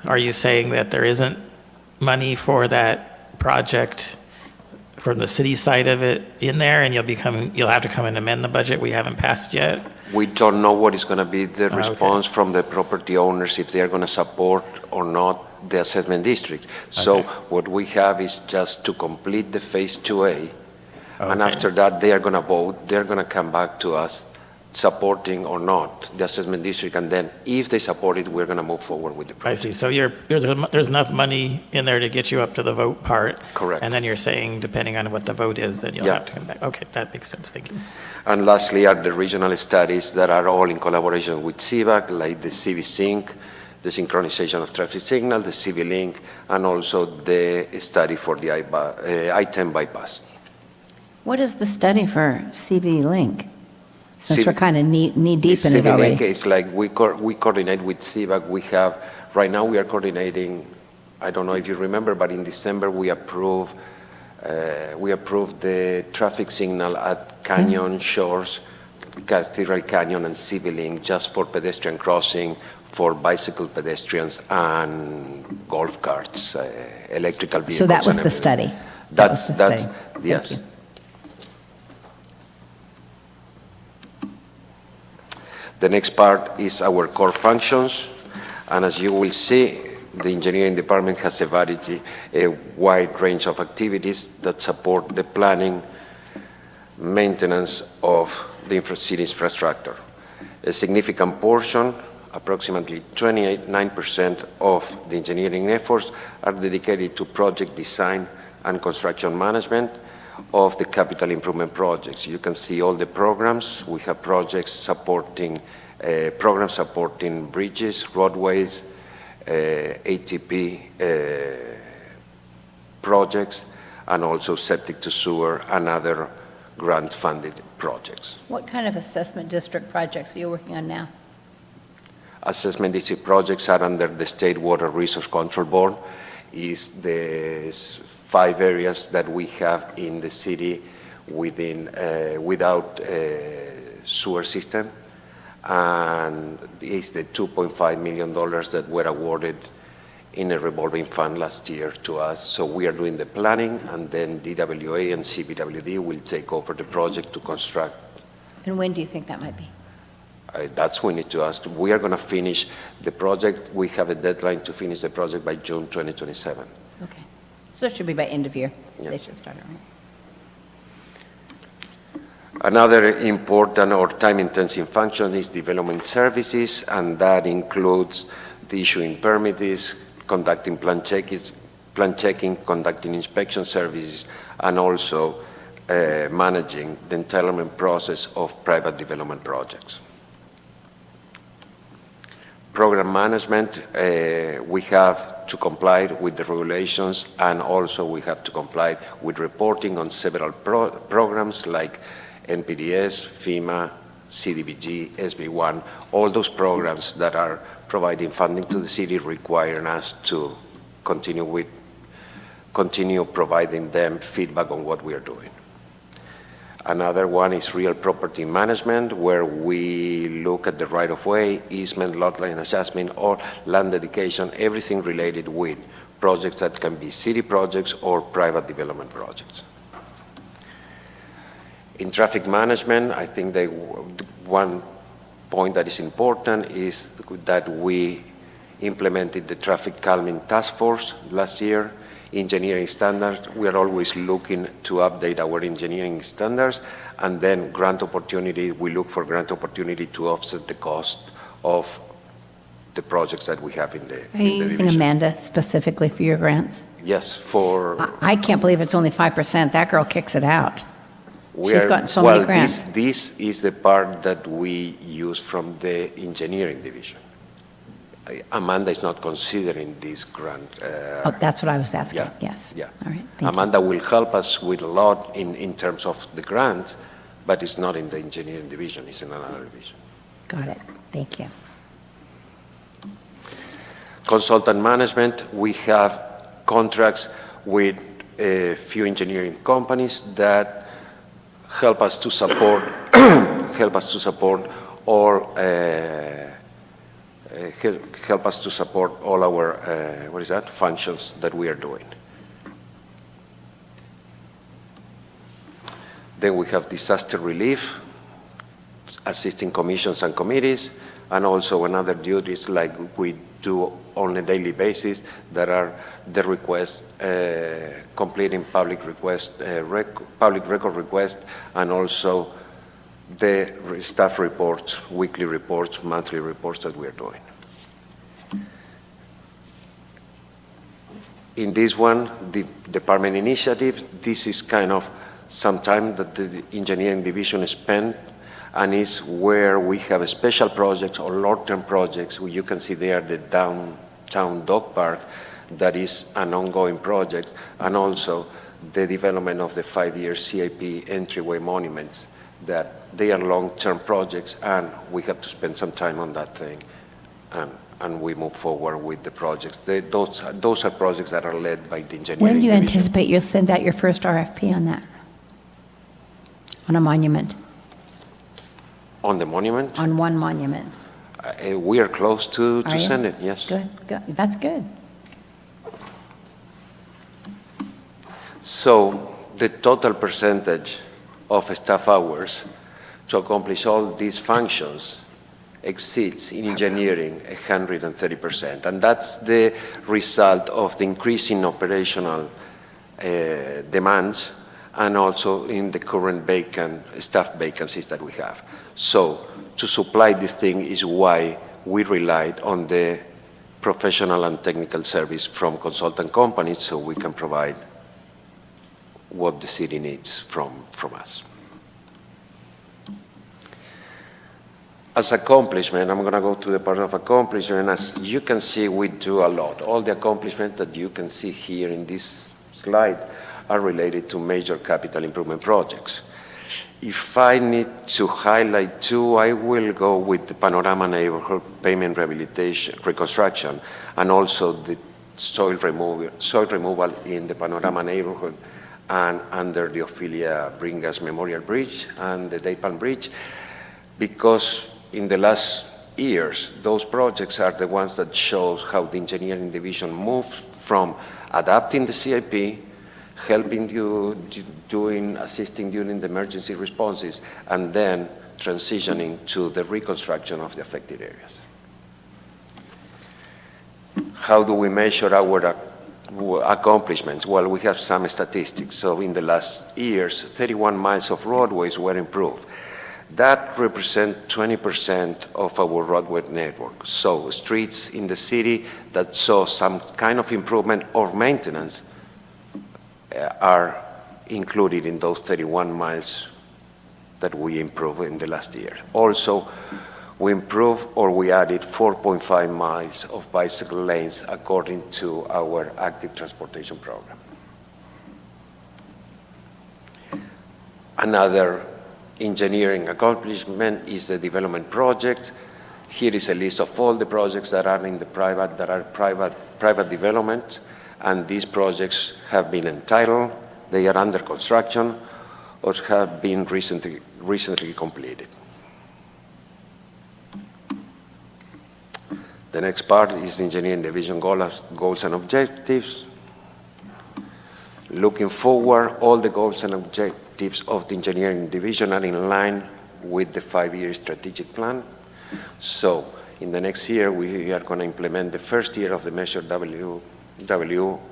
Are you saying that there isn't money for that project from the city side of it in there, and you'll have to come and amend the budget we haven't passed yet? We don't know what is going to be the response from the property owners, if they are going to support or not the assessment district. So what we have is just to complete the phase 2A, and after that they are going to vote. They're going to come back to us supporting or not the assessment district, and then if they support it, we're going to move forward with the project. I see. So there's enough money in there to get you up to the vote part. Correct. And then you're saying, depending on what the vote is, then you'll have to come back. Okay, that makes sense. Thank you. And lastly are the regional studies that are all in collaboration with CVAC, like the CV-Sync, the synchronization of traffic signal, the CV-Link, and also the study for the I-10 bypass. What is the study for CV-Link? Since we're kind of knee deep in it already. CV-Link is like we coordinate with CVAC. We have, right now we are coordinating, I don't know if you remember, but in December we approved the traffic signal at Canyon Shores, Cathedral Canyon and CV-Link, just for pedestrian crossing, for bicycle pedestrians and golf carts, electrical vehicles. So that was the study? That's yes. Thank you. The next part is our core functions, and as you will see, the engineering department has a wide range of activities that support the planning, maintenance of the city infrastructure. A significant portion, approximately 29% of the engineering efforts, are dedicated to project design and construction management of the capital improvement projects. You can see all the programs. We have projects supporting bridges, roadways, ATP projects, and also septic to sewer and other grant-funded projects. What kind of assessment district projects are you working on now? Assessment district projects are under the State Water Resource Control Board. Is the 5 areas that we have in the city without a sewer system, and is the $2.5 million that were awarded in a revolving fund last year to us. So we are doing the planning, and then DWA and CPWD will take over the project to construct. And when do you think that might be? That's we need to ask. We are going to finish the project. We have a deadline to finish the project by June 2027. Okay. So it should be by end of year. Yeah. They should start it, right? Another important or time-intensive function is development services, and that includes the issuing permits, conducting plan checking, conducting inspection services, and also managing the entitlement process of private development projects. Program management, we have to comply with the regulations, and also we have to comply with reporting on several programs like NPDES, FEMA, CDBG, SB1, all those programs that are providing funding to the city requiring us to continue providing them feedback on what we are doing. Another one is real property management, where we look at the right-of-way, easement, lot line adjustment, or land dedication, everything related with projects that can be city projects or private development projects. In traffic management, I think one point that is important is that we implemented the traffic calming task force last year. Engineering standards, we are always looking to update our engineering standards, and then grant opportunity, we look for grant opportunity to offset the cost of the projects that we have in the Are you using division. Amanda specifically for your grants? Yes, for... I can't believe it's only 5%. That girl kicks it out. we She's are- gotten so many well, grants. This is the part that we use from the engineering division. Amanda is not considering this grant. Oh, that's what I was asking. Yeah, Yes. yeah. All right. Thank you. Amanda will help us with a lot in terms of the grant, but it's not in the engineering division, it's in another division. Got it. Thank you. Consultant management, we have contracts with a few engineering companies that help us to support all help us to support all our functions that we are doing. Then we have disaster relief, assisting commissions and committees, and also another duties like we do on a daily basis that are the request, completing public request, public record request, and also the staff reports, weekly reports, monthly reports that we are doing. In this one, the department initiative, this is kind of some time that the engineering division spent, and is where we have special projects or long-term projects. You can see there the downtown dog park, that is an ongoing project, and also the development of the 5-year CIP entryway monuments, that they are long-term projects, and we have to spend some time on that thing, and we move forward with the projects. Those are projects that are led by the engineering When do you division. anticipate you'll send out your first RFP on that? On a monument? On the monument, On one monument? we are close to Are you? send it, yes. Good, good. That's good. So the total percentage of staff hours to accomplish all these functions exceeds in engineering 130%. And that's the result of the increasing operational demands, and also in the current staff vacancies that we have. So to supply this thing is why we relied on the professional and technical service from consultant companies, so we can provide what the city needs from us. As accomplishment, I'm going to go to the part of accomplishment. As you can see, we do a lot. All the accomplishments that you can see here in this slide are related to major capital improvement projects. If I need to highlight two, I will go with the Panorama neighborhood pavement rehabilitation, reconstruction, and also the soil removal in the Panorama neighborhood and under the Ophelia Bringas Memorial Bridge and the Day Palm Bridge, because in the last years, those projects are the ones that show how the engineering division moved from adapting the CIP, helping you, assisting during the emergency responses, and then transitioning to the reconstruction of the affected areas. How do we measure our accomplishments? Well, we have some statistics. So in the last years, 31 miles of roadways were improved. That represents 20% of our roadway network. So streets in the city that saw some kind of improvement or maintenance are included in those 31 miles that we improved in the last year. Also, we improved or we added 4.5 miles of bicycle lanes according to our active transportation program. Another engineering accomplishment is the development project. Here is a list of all the projects that are in the private development, and these projects have been entitled, they are under construction, or have been recently completed. The next part is the engineering division goals and objectives. Looking forward, all the goals and objectives of the engineering division are in line with the 5-year strategic plan. So in the next year, we are going to implement the first year of the Measure W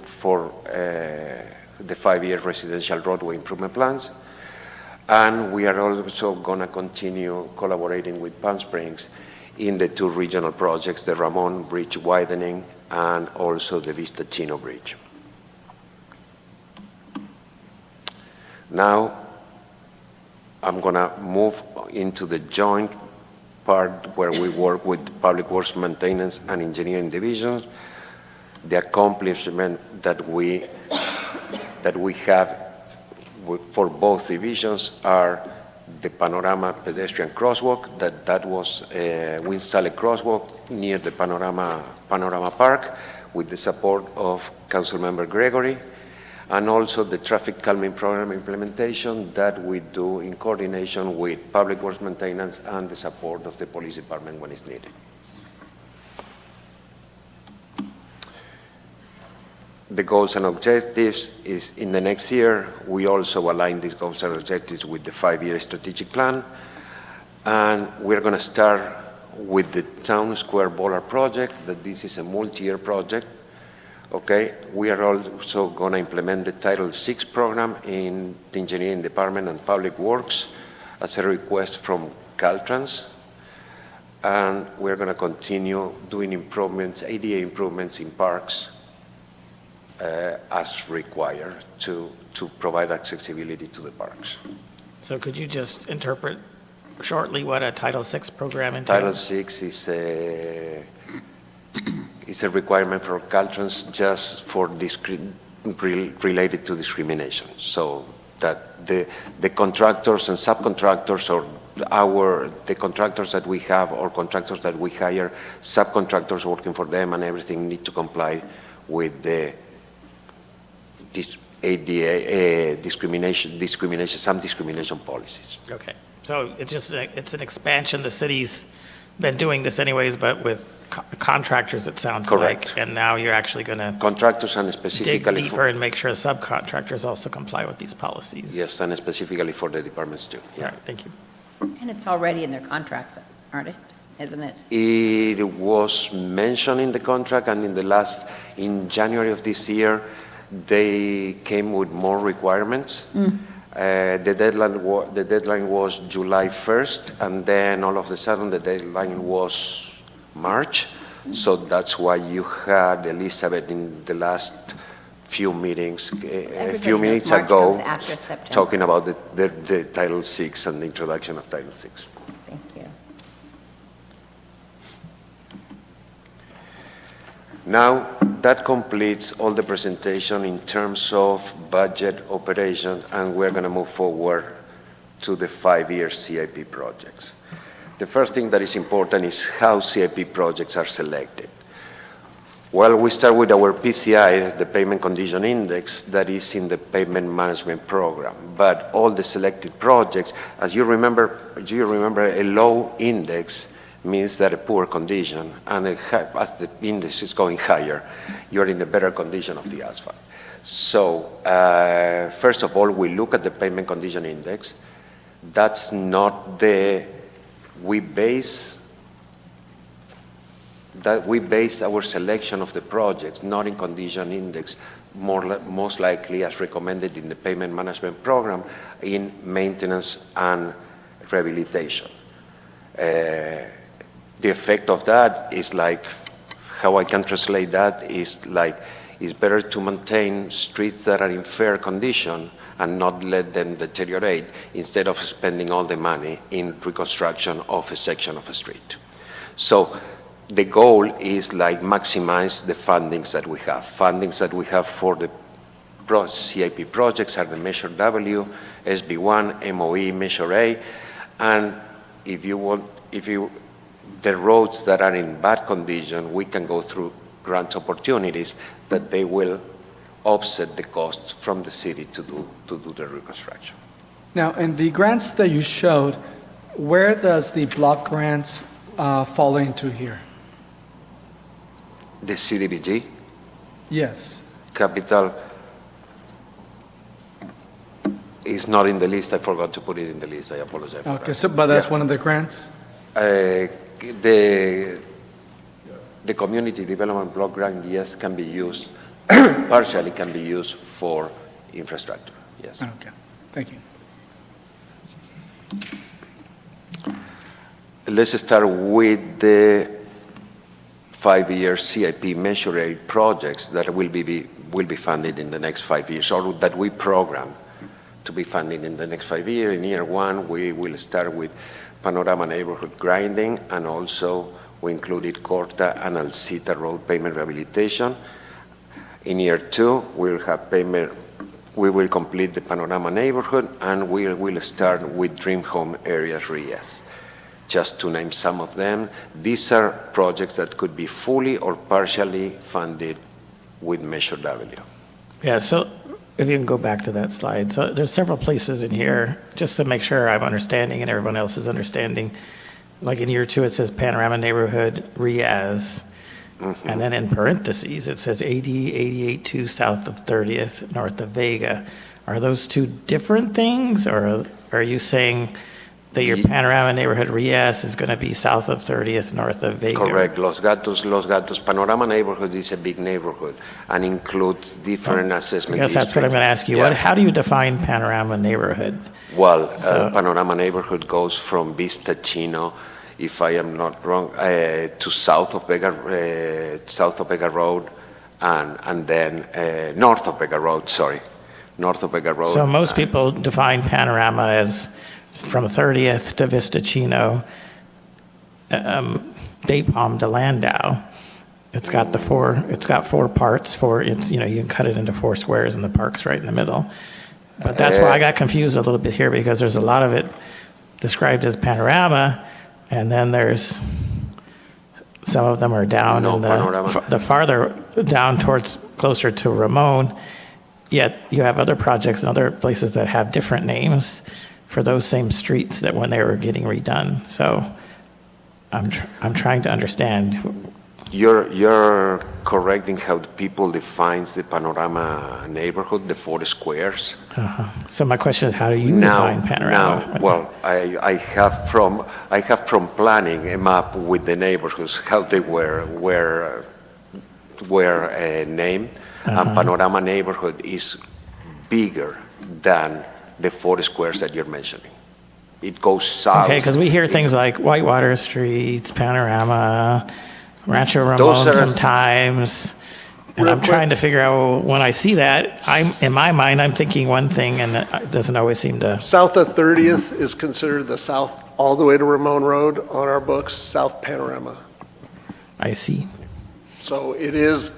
for the 5-year residential roadway improvement plans. And we are also going to continue collaborating with Palm Springs in the 2 regional projects, the Ramon Bridge widening and also the Vista Chino Bridge. Now, I'm going to move into the joint part where we work with Public Works Maintenance and Engineering divisions. The accomplishment that we have for both divisions are the Panorama pedestrian crosswalk. That was we installed a crosswalk near the Panorama Park with the support of Councilmember Gregory, and also the traffic calming program implementation that we do in coordination with Public Works Maintenance and the support of the police department when it's needed. The goals and objectives is in the next year, we also align these goals and objectives with the 5-year strategic plan. And we're going to start with the Town Square Bollard project, that this is a multi-year project. Okay, we are also going to implement the Title VI program in the Engineering Department and Public Works as a request from Caltrans. And we're going to continue doing improvements, ADA improvements in parks, as required to provide accessibility to the parks. So could you just interpret shortly what a Title VI program entails? Title VI is a requirement for Caltrans just for related to discrimination. So that the contractors and subcontractors or the contractors that we have or contractors that we hire, subcontractors working for them and everything need to comply with the ADA some discrimination policies. Okay, so it's just it's an expansion. The city's been doing this anyways, but with contractors, it sounds Correct. like, and now you're actually going to Contractors and dig specifically deeper and make sure subcontractors also comply with these policies. yes, and specifically for the departments too. All right, thank you. And it's already in their contracts, aren't it? Isn't it? It was mentioned in the contract, and in January of this year, they came with more requirements. The deadline was July 1st, and then all of a sudden the deadline was March. So that's why you had Elizabeth in the last few meetings, a few minutes March ago, comes after September. talking about the Title VI and the introduction of Title VI. Thank you. Now, that completes all the presentation in terms of budget operation, and we're going to move forward to the 5-year CIP projects. The first thing that is important is how CIP projects are selected. Well, we start with our PCI, the Payment Condition Index, that is in the Payment Management Program. But all the selected projects, as you remember a low index means that a poor condition, and as the index is going higher, you're in a better condition of the asphalt. So first of all, we look at the pavement condition index. That's not we base our selection of the projects not in condition index, most likely as recommended in the pavement management program in maintenance and rehabilitation. The effect of that is like, how I can translate that is like, it's better to maintain streets that are in fair condition and not let them deteriorate instead of spending all the money in reconstruction of a section of a street. So the goal is like maximize the fundings that we have. Fundings that we have for the CIP projects are the Measure W, SB1, MOE, Measure A, and the roads that are in bad condition, we can go through grant opportunities that they will offset the cost from the city to do the reconstruction. Now, in the grants that you showed, where does the block grant fall into here? The CDBG Yes. capital is not in the list. I forgot to put it in the list. I apologize for Okay, that. so, but that's Yeah. one of the grants? The community development block grant, yes, can be used, partially can be used for infrastructure, yes. Okay, thank you. Let's start with the 5-year CIP Measure A projects that will be funded in the next 5 years, or that we program to be funded in the next 5 years. In year one, we will start with Panorama neighborhood grinding, and also we included Corta and Alcita road pavement rehabilitation. In year two, we will complete the Panorama neighborhood, and we will start with Dream Home areas RIAS. Just to name some of them, these are projects that could be fully or partially funded with Measure W. Yeah, so if you can go back to that slide. So there's several places in here, just to make sure I'm understanding and everyone else is understanding. Like in year two, it says Panorama Neighborhood RIAS. And then in parentheses, it says AD 882 south of 30th, north of Vega. Are those two different things, or are you saying that your Panorama Neighborhood RIAS is going to be south of 30th, north of Vega? Correct. Los Gatos. Panorama neighborhood is a big neighborhood and includes different I assessment guess that's what I'm going to ask you. Yeah. How do you define Panorama Neighborhood? Well, So- Panorama neighborhood goes from Vista Chino, if I am not wrong, to south of Vega Road, and then north of Vega Road, sorry. North of Vega Road. So most people define Panorama as from 30th to Vista Chino, Bay Palm to Landau. It's got four parts, you can cut it into 4 squares, and the park's right in the middle. But that's why I got confused a little bit here, because there's a lot of it described as Panorama, and then there's some of them are down No in Panorama. the farther down towards closer to Ramon. Yet you have other projects in other places that have different names for those same streets that when they were getting redone. So I'm trying to understand. You're correct in how the people defines the Panorama neighborhood, the 4 squares. So my question is, how do you define Panorama? Well, I have from planning a map with the neighborhoods, how they were named, and Panorama neighborhood is bigger than the 4 squares that you're mentioning. It goes south. Okay, because we hear things like Whitewater Streets, Panorama, Rancho Those Ramon are- sometimes. And Real I'm trying to figure out, when I see that, in my mind, I'm thinking one thing, and it doesn't always seem to. South of 30th is considered the south, all the way to Ramon Road on our books, South Panorama. I see. So it is,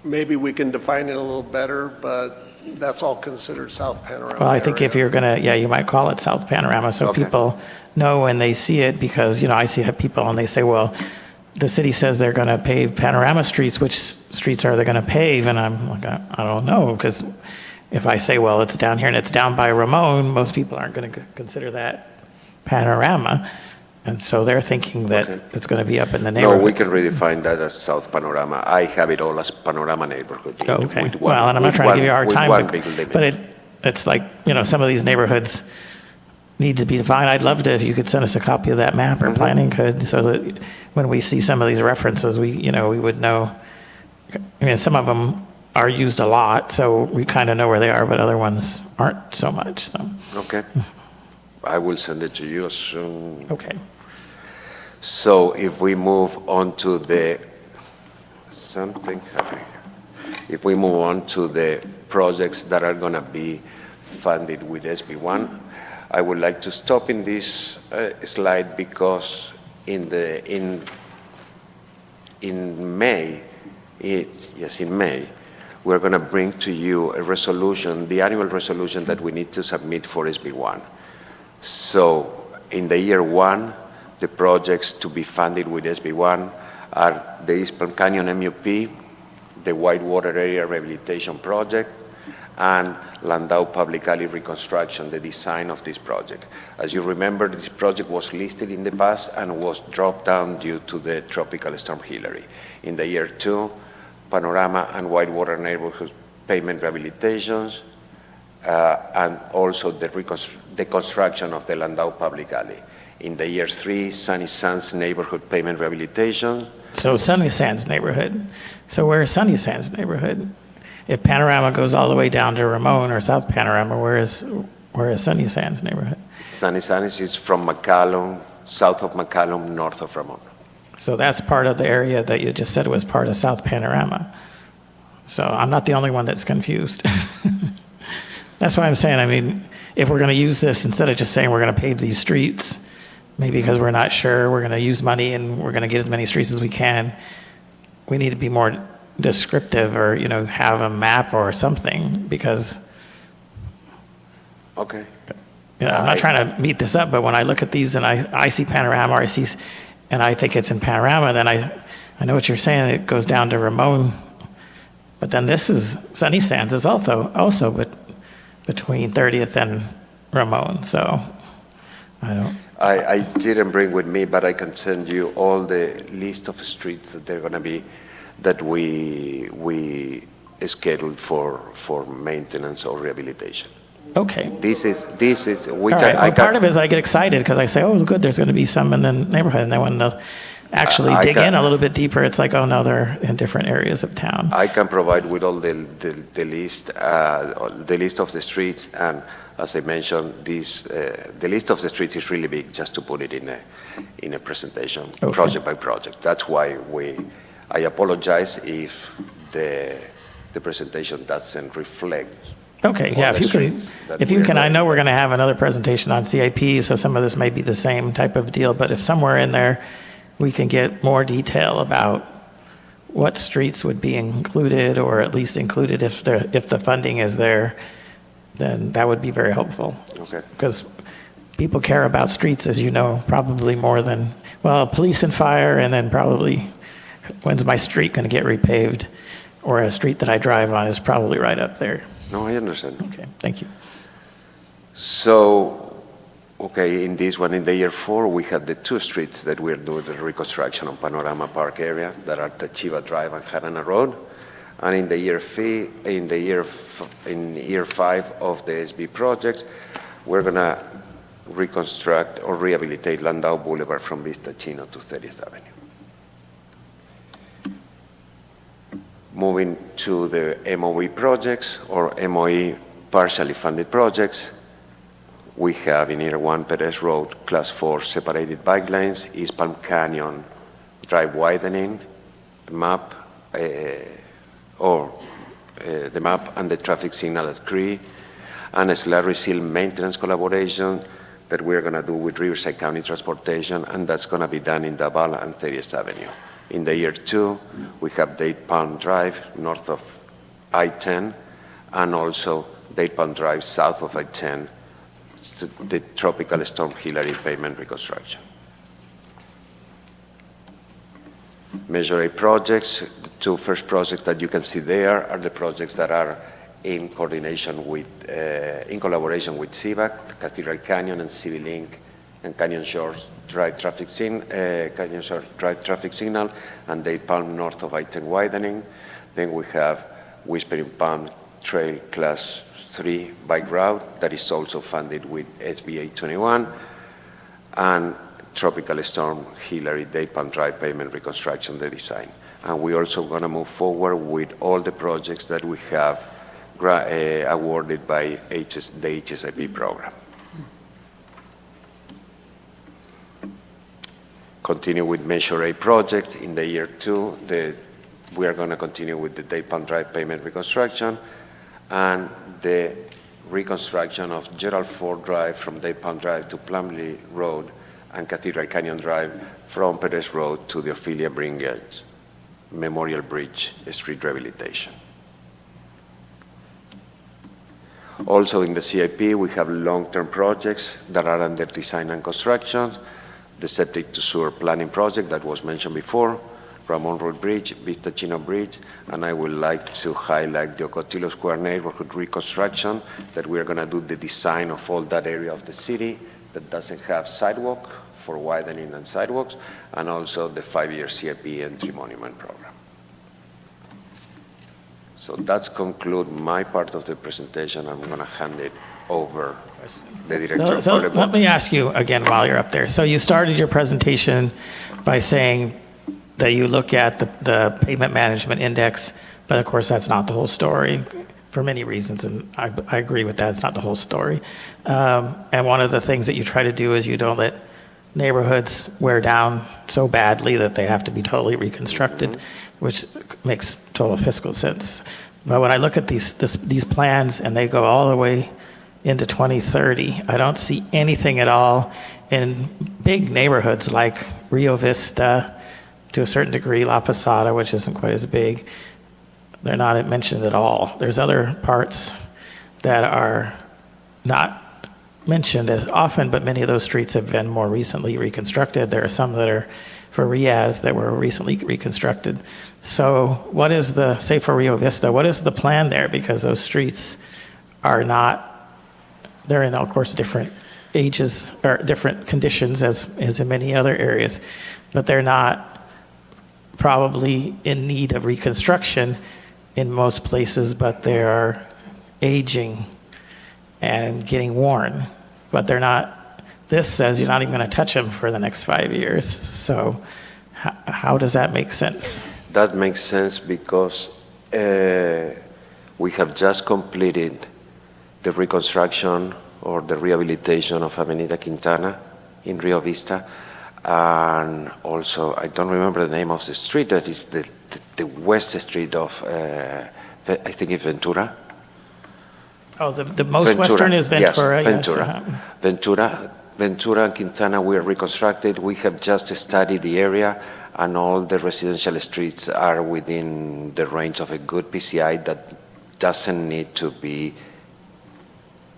maybe we can define it a little better, but that's all considered South Panorama. Well, I think if area. you're going to, you might call it South Panorama, so Okay. people know when they see it, because, I see people and they say, well, the city says they're going to pave Panorama streets, which streets are they going to pave? And I'm like, I don't know, because if I say, well, it's down here and it's down by Ramon, most people aren't going to consider that Panorama. And so they're thinking that Okay. it's going to be up in the No, neighborhoods. we can redefine that as South Panorama. I have it all as Panorama neighborhood. Oh, okay. with one- Well, and I'm not with trying to give one- you a hard with time, one big limit. but it's like, some of these neighborhoods need to be defined. I'd love to, if you could send us a copy of that map, Mm-hmm. or planning could, so that when we see some of these references, we would know. I mean, some of them are used a lot, so we kind of know where they are, but other ones aren't so much, so, Okay. I will send it to you as soon. okay. So if we move on to the, if we move on to the projects that are going to be funded with SB1, I would like to stop in this slide because in May, in May, we're going to bring to you a resolution, the annual resolution that we need to submit for SB1. So in the year one, the projects to be funded with SB1 are the East Palm Canyon MUP, the Whitewater Area Rehabilitation Project, and Landau Public Alley Reconstruction, the design of this project. As you remember, this project was listed in the past and was dropped down due to the tropical storm Hillary. In the year two, Panorama and Whitewater neighborhood pavement rehabilitations, and also the construction of the Landau Public Alley. In the year three, Sunny Sands neighborhood pavement rehabilitation. So Sunny Sands neighborhood. So where is Sunny Sands neighborhood? If Panorama goes all the way down to Ramon or South Panorama, where is Sunny Sands neighborhood? Sunny Sands is from McCallum, south of McCallum, north of Ramon. So that's part of the area that you just said was part of South Panorama. So I'm not the only one that's confused. That's why I'm saying, I mean, if we're going to use this, instead of just saying we're going to pave these streets, maybe because we're not sure, we're going to use money and we're going to get as many streets as we can, we need to be more descriptive, or, have a map or something, because Okay. I'm not trying to meet this up, but when I look at these and I see Panorama, or and I think it's in Panorama, then I know what you're saying, it goes down to Ramon, but then this is, Sunny Sands is also between 30th and Ramon, so I don't. I didn't bring with me, but I can send you all the list of streets that they're going to be, that we scheduled for maintenance or rehabilitation. Okay. This is, we All can, right. Well, part of it is I get excited because I say, oh, good, there's going to be some in the neighborhood. And then when they actually I dig can- in a little bit deeper, it's like, oh, no, they're in different areas of town. I can provide with all the list of the streets, and as I mentioned, the list of the streets is really big, just to put it in a presentation, Okay. project by project. That's why I apologize if the presentation doesn't reflect. Okay, yeah, all the if streets that you we're can, I doing. know we're going to have another presentation on CIP, so some of this may be the same type of deal, but if somewhere in there we can get more detail about what streets would be included, or at least included if the funding is there, then that would be very helpful. Okay. Because people care about streets, as you know, probably more than, well, police and fire, and then probably, when's my street going to get repaved? Or a street that I drive on is probably right up there. No, I understand. Okay, thank you. So, okay, in this one, in the year 4, we have the two streets that we're doing the reconstruction on Panorama Park area, that are Tachiva Drive and Harana Road. And in the year 5 of the SB project, we're gonna reconstruct or rehabilitate Landau Boulevard from Vista Chino to 30th Avenue. Moving to the MOE projects, or MOE partially funded projects, we have in year 1 Perez Road, class 4 separated bike lanes, East Palm Canyon drive widening, map, the map and the traffic signal at Cree, and a Slurry Seal maintenance collaboration that we're gonna do with Riverside County Transportation, and that's gonna be done in Davala and 30th Avenue. In the year 2, we have Date Palm Drive north of I-10, and also Date Palm Drive south of I-10, the Tropical Storm Hillary pavement reconstruction. Measure A projects, the two first projects that you can see there are the projects that are in coordination with, in collaboration with CIVAC, Cathedral Canyon and CiviLink and Canyon Shores Drive traffic signal, and Day Palm north of I-10 widening. Then we have Whispering Palm Trail Class 3 bike route that is also funded with SBA 21, and Tropical Storm Hillary Day Palm Drive pavement reconstruction, the design. And we're also going to move forward with all the projects that we have awarded by the HSIP program. Continue with Measure A project in the year 2. We are going to continue with the Day Palm Drive pavement reconstruction and the reconstruction of Gerald Ford Drive from Day Palm Drive to Plumley Road and Cathedral Canyon Drive from Perez Road to the Ophelia Bringage Memorial Bridge street rehabilitation. Also in the CIP, we have long-term projects that are under design and construction. The septic to sewer planning project that was mentioned before, Ramon Road Bridge, Vista Chino Bridge, and I would like to highlight the Ocotillo Square neighborhood reconstruction, that we are going to do the design of all that area of the city that doesn't have sidewalk for widening and sidewalks, and also the 5-year CIP entry monument program. So that's conclude my part of the presentation. I'm going to hand it over the director of public. Let me ask you again while you're up there. So you started your presentation by saying that you look at the pavement management index, but of course that's not the whole story for many reasons, and I agree with that. It's not the whole story. And one of the things that you try to do is you don't let neighborhoods wear down so badly that they have to be totally reconstructed, which makes total fiscal sense. But when I look at these plans and they go all the way into 2030, I don't see anything at all in big neighborhoods like Rio Vista, to a certain degree, La Posada, which isn't quite as big. They're not mentioned at all. There's other parts that are not mentioned as often, but many of those streets have been more recently reconstructed. There are some that are for Riaz that were recently reconstructed. So what is say for Rio Vista, what is the plan there? Because those streets are not, they're in, of course, different ages or different conditions as in many other areas, but they're not probably in need of reconstruction in most places, but they are aging and getting worn, but they're not, this says you're not even going to touch them for the next 5 years. So how does that make sense? That makes sense because we have just completed the reconstruction or the rehabilitation of Avenida Quintana in Rio Vista. And also, I don't remember the name of the street, that is the west street of, I think it's Ventura. Oh, the most western is Ventura. Yes, Ventura. Ventura and Quintana were reconstructed. We have just studied the area, and all the residential streets are within the range of a good PCI that doesn't need to be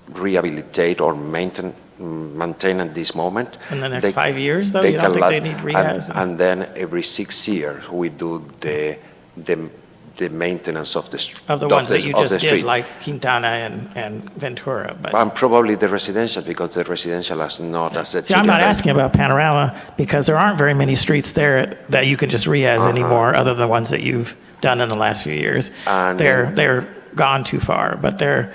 rehabilitated or maintained at this moment. In the next 5 years, though? You don't think they need rehab? And then every 6 years, we do the maintenance of the street. Of the ones that you just did, like Quintana and Ventura. But and probably the residential, because the residential is not as... See, I'm not asking about Panorama, because there aren't very many streets there that you can just re-as anymore, other than the ones that you've done in the last few years. And they're gone too far, but there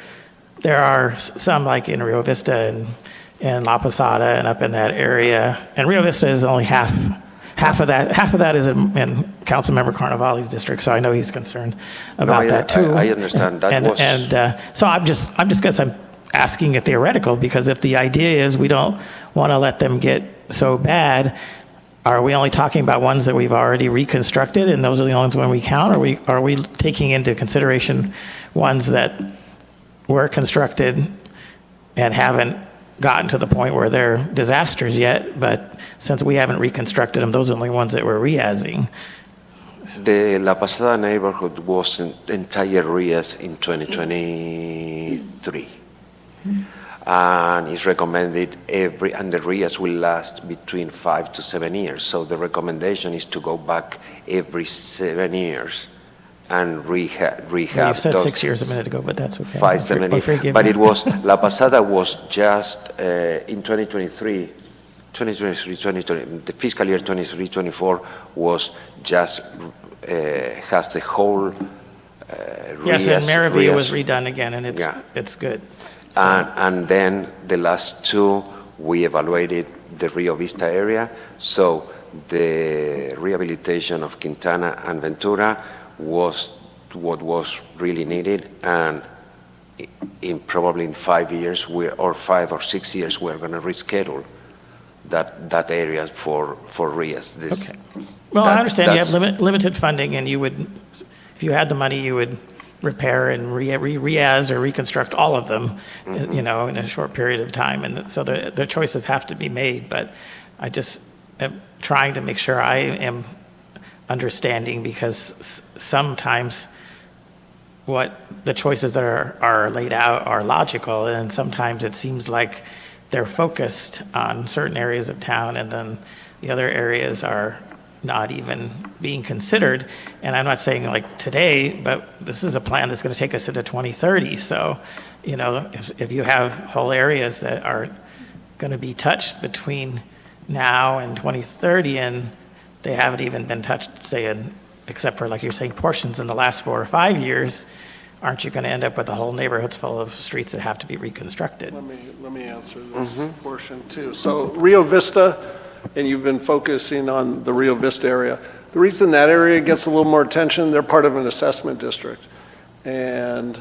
are some, like in Rio Vista and La Posada and up in that area. And Rio Vista is only half of that. Half of that is in Councilmember Carnevale's district, so I know he's concerned about that too. I understand that. So I'm just I'm asking it theoretical, because if the idea is we don't want to let them get so bad, are we only talking about ones that we've already reconstructed, and those are the only ones when we count? Or are we taking into consideration ones that were constructed and haven't gotten to the point where they're disasters yet, but since we haven't reconstructed them, those are the only ones that we're re-asing? The La Posada neighborhood was entire RIAS in 2023. And it's recommended and the RIAS will last between 5 to 7 years. So the recommendation is to go back every 7 years and rehab. You said 6 years a minute ago, but that's okay. 5, 7 years. But it was, La Posada was just, in 2023, 2023, 2020, the fiscal year 23-24 was just has the whole Yes, and Maravilla was RIAS. redone again, and Yeah. it's good. So- And then the last two, we evaluated the Rio Vista area. So the rehabilitation of Quintana and Ventura was what was really needed. And probably in 5 years, or 5 or 6 years, we're going to reschedule that area for RIAS. Okay. Well, I understand you have limited funding, and you would, if you had the money, you would repair and re-as or reconstruct all of them, you know, in a short period of time. And so the choices have to be made, but I just am trying to make sure I am understanding, because sometimes what the choices that are laid out are logical, and sometimes it seems like they're focused on certain areas of town, and then the other areas are not even being considered. And I'm not saying like today, but this is a plan that's going to take us into 2030. So, you know, if you have whole areas that are going to be touched between now and 2030, and they haven't even been touched, say, except for, like you're saying, portions in the last 4 or 5 years, aren't you going to end up with the whole neighborhoods full of streets that have to be reconstructed? Let me answer this portion too. So Rio Vista, and you've been focusing on the Rio Vista area. The reason that area gets a little more attention, they're part of an assessment district. And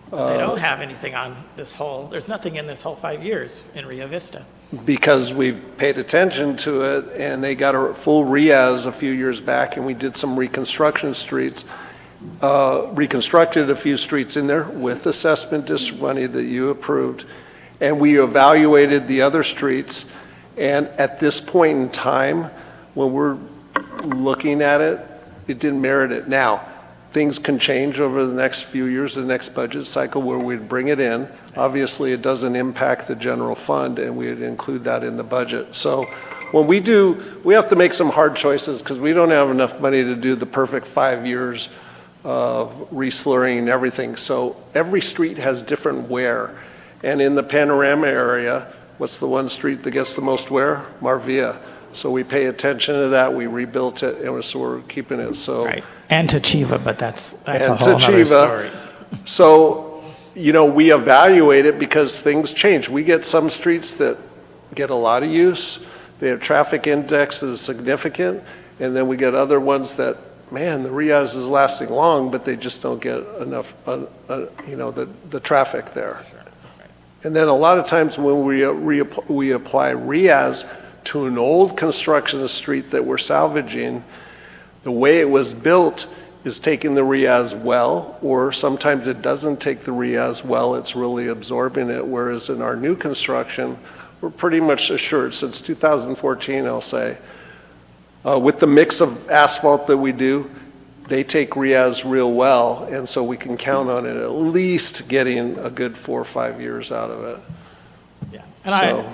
They don't have anything on this whole, there's nothing in this whole 5 years in Rio Vista. because we've paid attention to it, and they got a full RIAS a few years back, and we did some reconstruction streets, reconstructed a few streets in there with assessment district money that you approved, and we evaluated the other streets. And at this point in time, when we're looking at it, it didn't merit it. Now, things can change over the next few years, the next budget cycle, where we'd bring it in. Obviously, it doesn't impact the general fund, and we'd include that in the budget. So when we do, we have to make some hard choices, because we don't have enough money to do the perfect 5 years of reslurring and everything. So every street has different wear. And in the Panorama area, what's the one street that gets the most wear? Maravilla. So we pay attention to that, we rebuilt it, and so we're keeping it, so. Right. And Tachiva, but that's a And whole other story. Tachiva. So, you know, we evaluate it because things change. We get some streets that get a lot of use, their traffic index is significant, and then we get other ones that, man, the RIAS is lasting long, but they just don't get enough, you know, the traffic there. And then a lot of times when we apply RIAS to an old construction street that we're salvaging, the way it was built is taking the RIAS well, or sometimes it doesn't take the RIAS well, it's really absorbing it, whereas in our new construction, we're pretty much assured, since 2014, I'll say, with the mix of asphalt that we do, they take RIAS real well, and so we can count on it at least getting a good 4 or 5 years out of it. Yeah.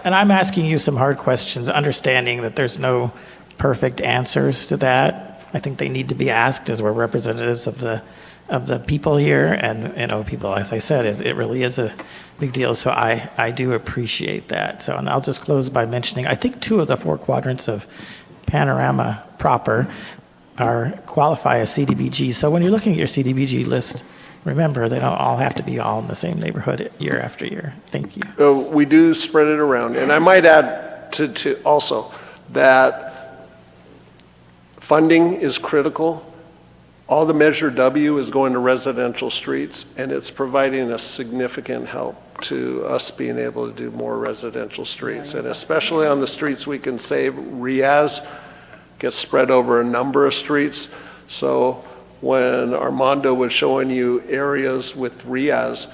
And I'm asking you some hard questions, understanding that there's no perfect answers to that. I think they need to be asked, as we're representatives of the people here, and, you know, people, as I said, it really is a big deal. So I do appreciate that. So, and I'll just close by mentioning, I think 2 of the 4 quadrants of Panorama proper qualify as CDBG. So when you're looking at your CDBG list, remember, they don't all have to be all in the same neighborhood year after year. Thank you. We do spread it around. And I might add to also that funding is critical. All the Measure W is going to residential streets, and it's providing a significant help to us being able to do more residential streets. And especially on the streets we can save, RIAS gets spread over a number of streets. So when Armando was showing you areas with RIAS,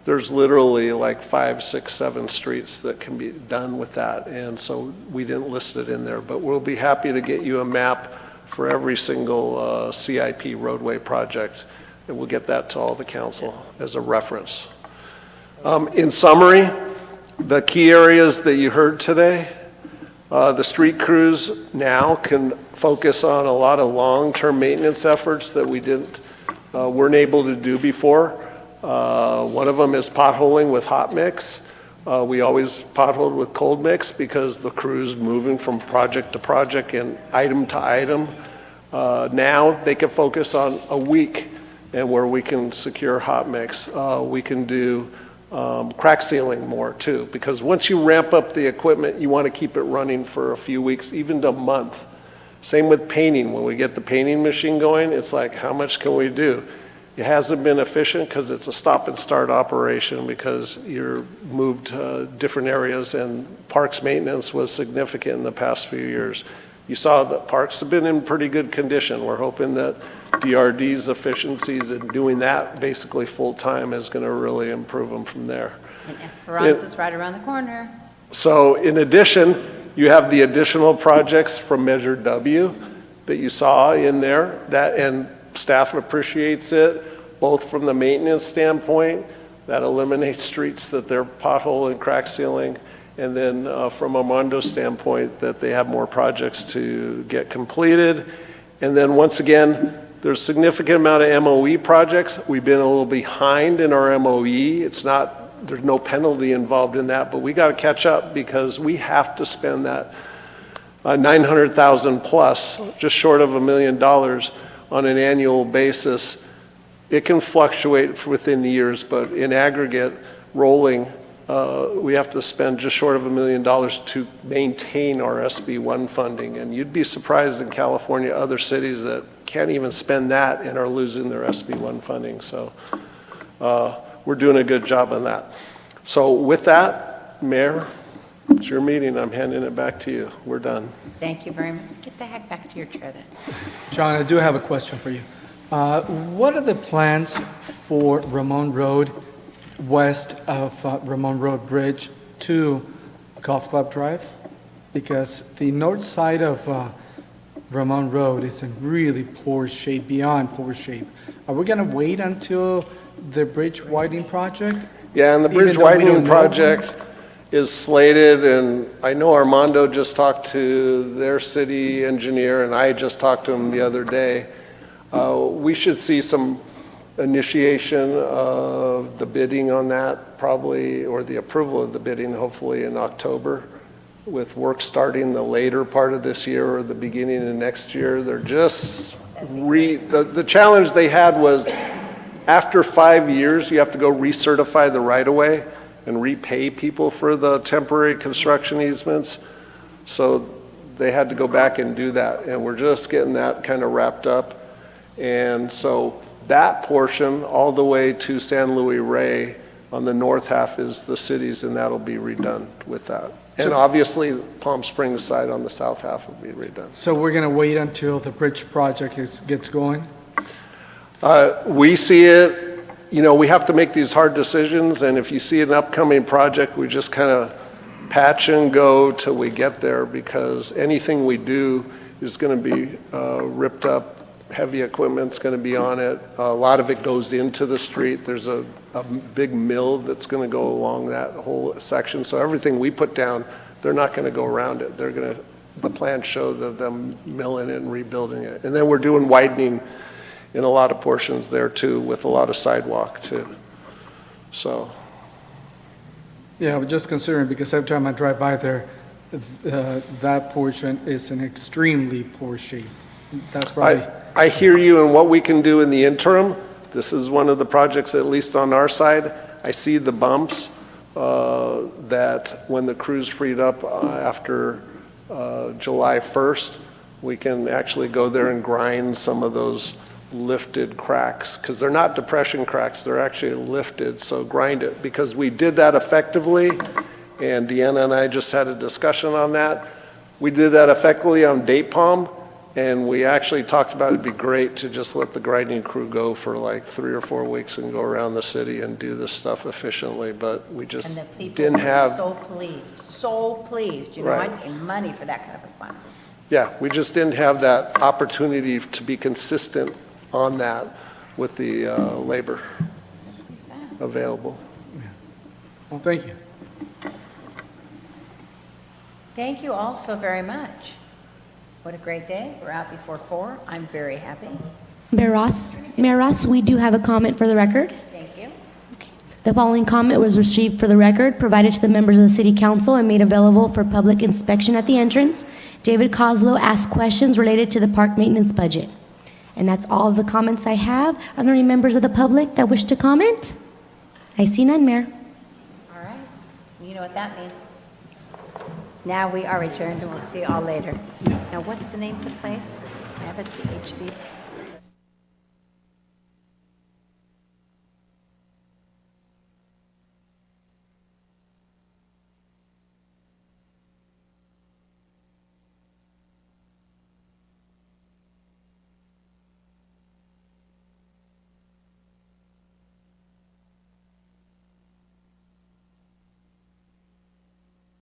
there's literally like 5, 6, 7 streets that can be done with that. And so we didn't list it in there, but we'll be happy to get you a map for every single CIP roadway project, and we'll get that to all the council as a reference. In summary, the key areas that you heard today, the street crews now can focus on a lot of long-term maintenance efforts that we weren't able to do before. One of them is potholing with hot mix. We always potholed with cold mix because the crew's moving from project to project and item to item. Now they can focus on a week and where we can secure hot mix. We can do crack sealing more too, because once you ramp up the equipment, you want to keep it running for a few weeks, even to a month. Same with painting. When we get the painting machine going, it's like, how much can we do? It hasn't been efficient because it's a stop and start operation because you're moved to different areas, and parks maintenance was significant in the past few years. You saw that parks have been in pretty good condition. We're hoping that DRD's efficiencies in doing that basically full-time is going to really improve them from there. And Esperanza's right around the corner. So in addition, you have the additional projects from Measure W that you saw in there, that, and staff appreciates it, both from the maintenance standpoint, that eliminates streets that they're pothole and crack sealing, and then from Armando's standpoint, that they have more projects to get completed. And then once again, there's a significant amount of MOE projects. We've been a little behind in our MOE. It's not, there's no penalty involved in that, but we got to catch up because we have to spend that 900,000 plus, just short of $1 million on an annual basis. It can fluctuate within the years, but in aggregate, rolling, we have to spend just short of $1 million to maintain our SB1 funding. And you'd be surprised in California, other cities that can't even spend that and are losing their SB1 funding. So we're doing a good job on that. So with that, Mayor, it's your meeting. I'm handing it back to you. We're done. Thank you very much. Get the heck back to your chair then. John, I do have a question for you. What are the plans for Ramon Road, west of Ramon Road Bridge to Golf Club Drive? Because the north side of Ramon Road is in really poor shape, beyond poor shape. Are we going to wait until the bridge widening project? Yeah, and the bridge Even though we don't widening know project is slated, and I know Armando just talked to their city engineer, and I just talked to him the other day. We should see some initiation of the bidding on that probably, or the approval of the bidding hopefully in October, with work starting the later part of this year or the beginning of next year. They're just the challenge they had was after 5 years, you have to go recertify the right-of-way and repay people for the temporary construction easements. So they had to go back and do that, and we're just getting that kind of wrapped up. And so that portion all the way to San Luis Rey on the north half is the cities, and that'll be redone with that. And obviously Palm Springs side on the south half will be redone. So we're going to wait until the bridge project gets going? We see it, you know, we have to make these hard decisions, and if you see an upcoming project, we just kind of patch and go till we get there, because anything we do is going to be ripped up. Heavy equipment's going to be on it. A lot of it goes into the street. There's a big mill that's going to go along that whole section. So everything we put down, they're not going to go around it. They're going to, the plans show them milling it and rebuilding it. And then we're doing widening in a lot of portions there too, with a lot of sidewalk too. So. Yeah, I was just considering, because every time I drive by there, that portion is in extremely poor shape. That's probably. I hear you, and what we can do in the interim, this is one of the projects, at least on our side, I see the bumps that when the crew's freed up after July 1st, we can actually go there and grind some of those lifted cracks, because they're not depression cracks, they're actually lifted, so grind it, because we did that effectively, and Deanna and I just had a discussion on that. We did that effectively on Date Palm, and we actually talked about it'd be great to just let the grinding crew go for like 3 or 4 weeks and go around the city and do this stuff efficiently, but we just And the people didn't were have. so pleased. You know, Right. I pay money for that kind of a spot. Yeah, we just didn't have that opportunity to be consistent on that with the labor available. Well, thank you. Thank you all so very much. What a great day. We're out before 4. I'm very happy. Mayor Ross, we do have a comment for the record. Thank you. The following comment was received for the record, provided to the members of the City Council, and made available for public inspection at the entrance. David Coslow asked questions related to the park maintenance budget. And that's all of the comments I have. Are there any members of the public that wish to comment? I see none, Mayor. All right. You know what that means. Now we are adjourned, and we'll see you all later. Now, what's the name of the place? I have it's the HD.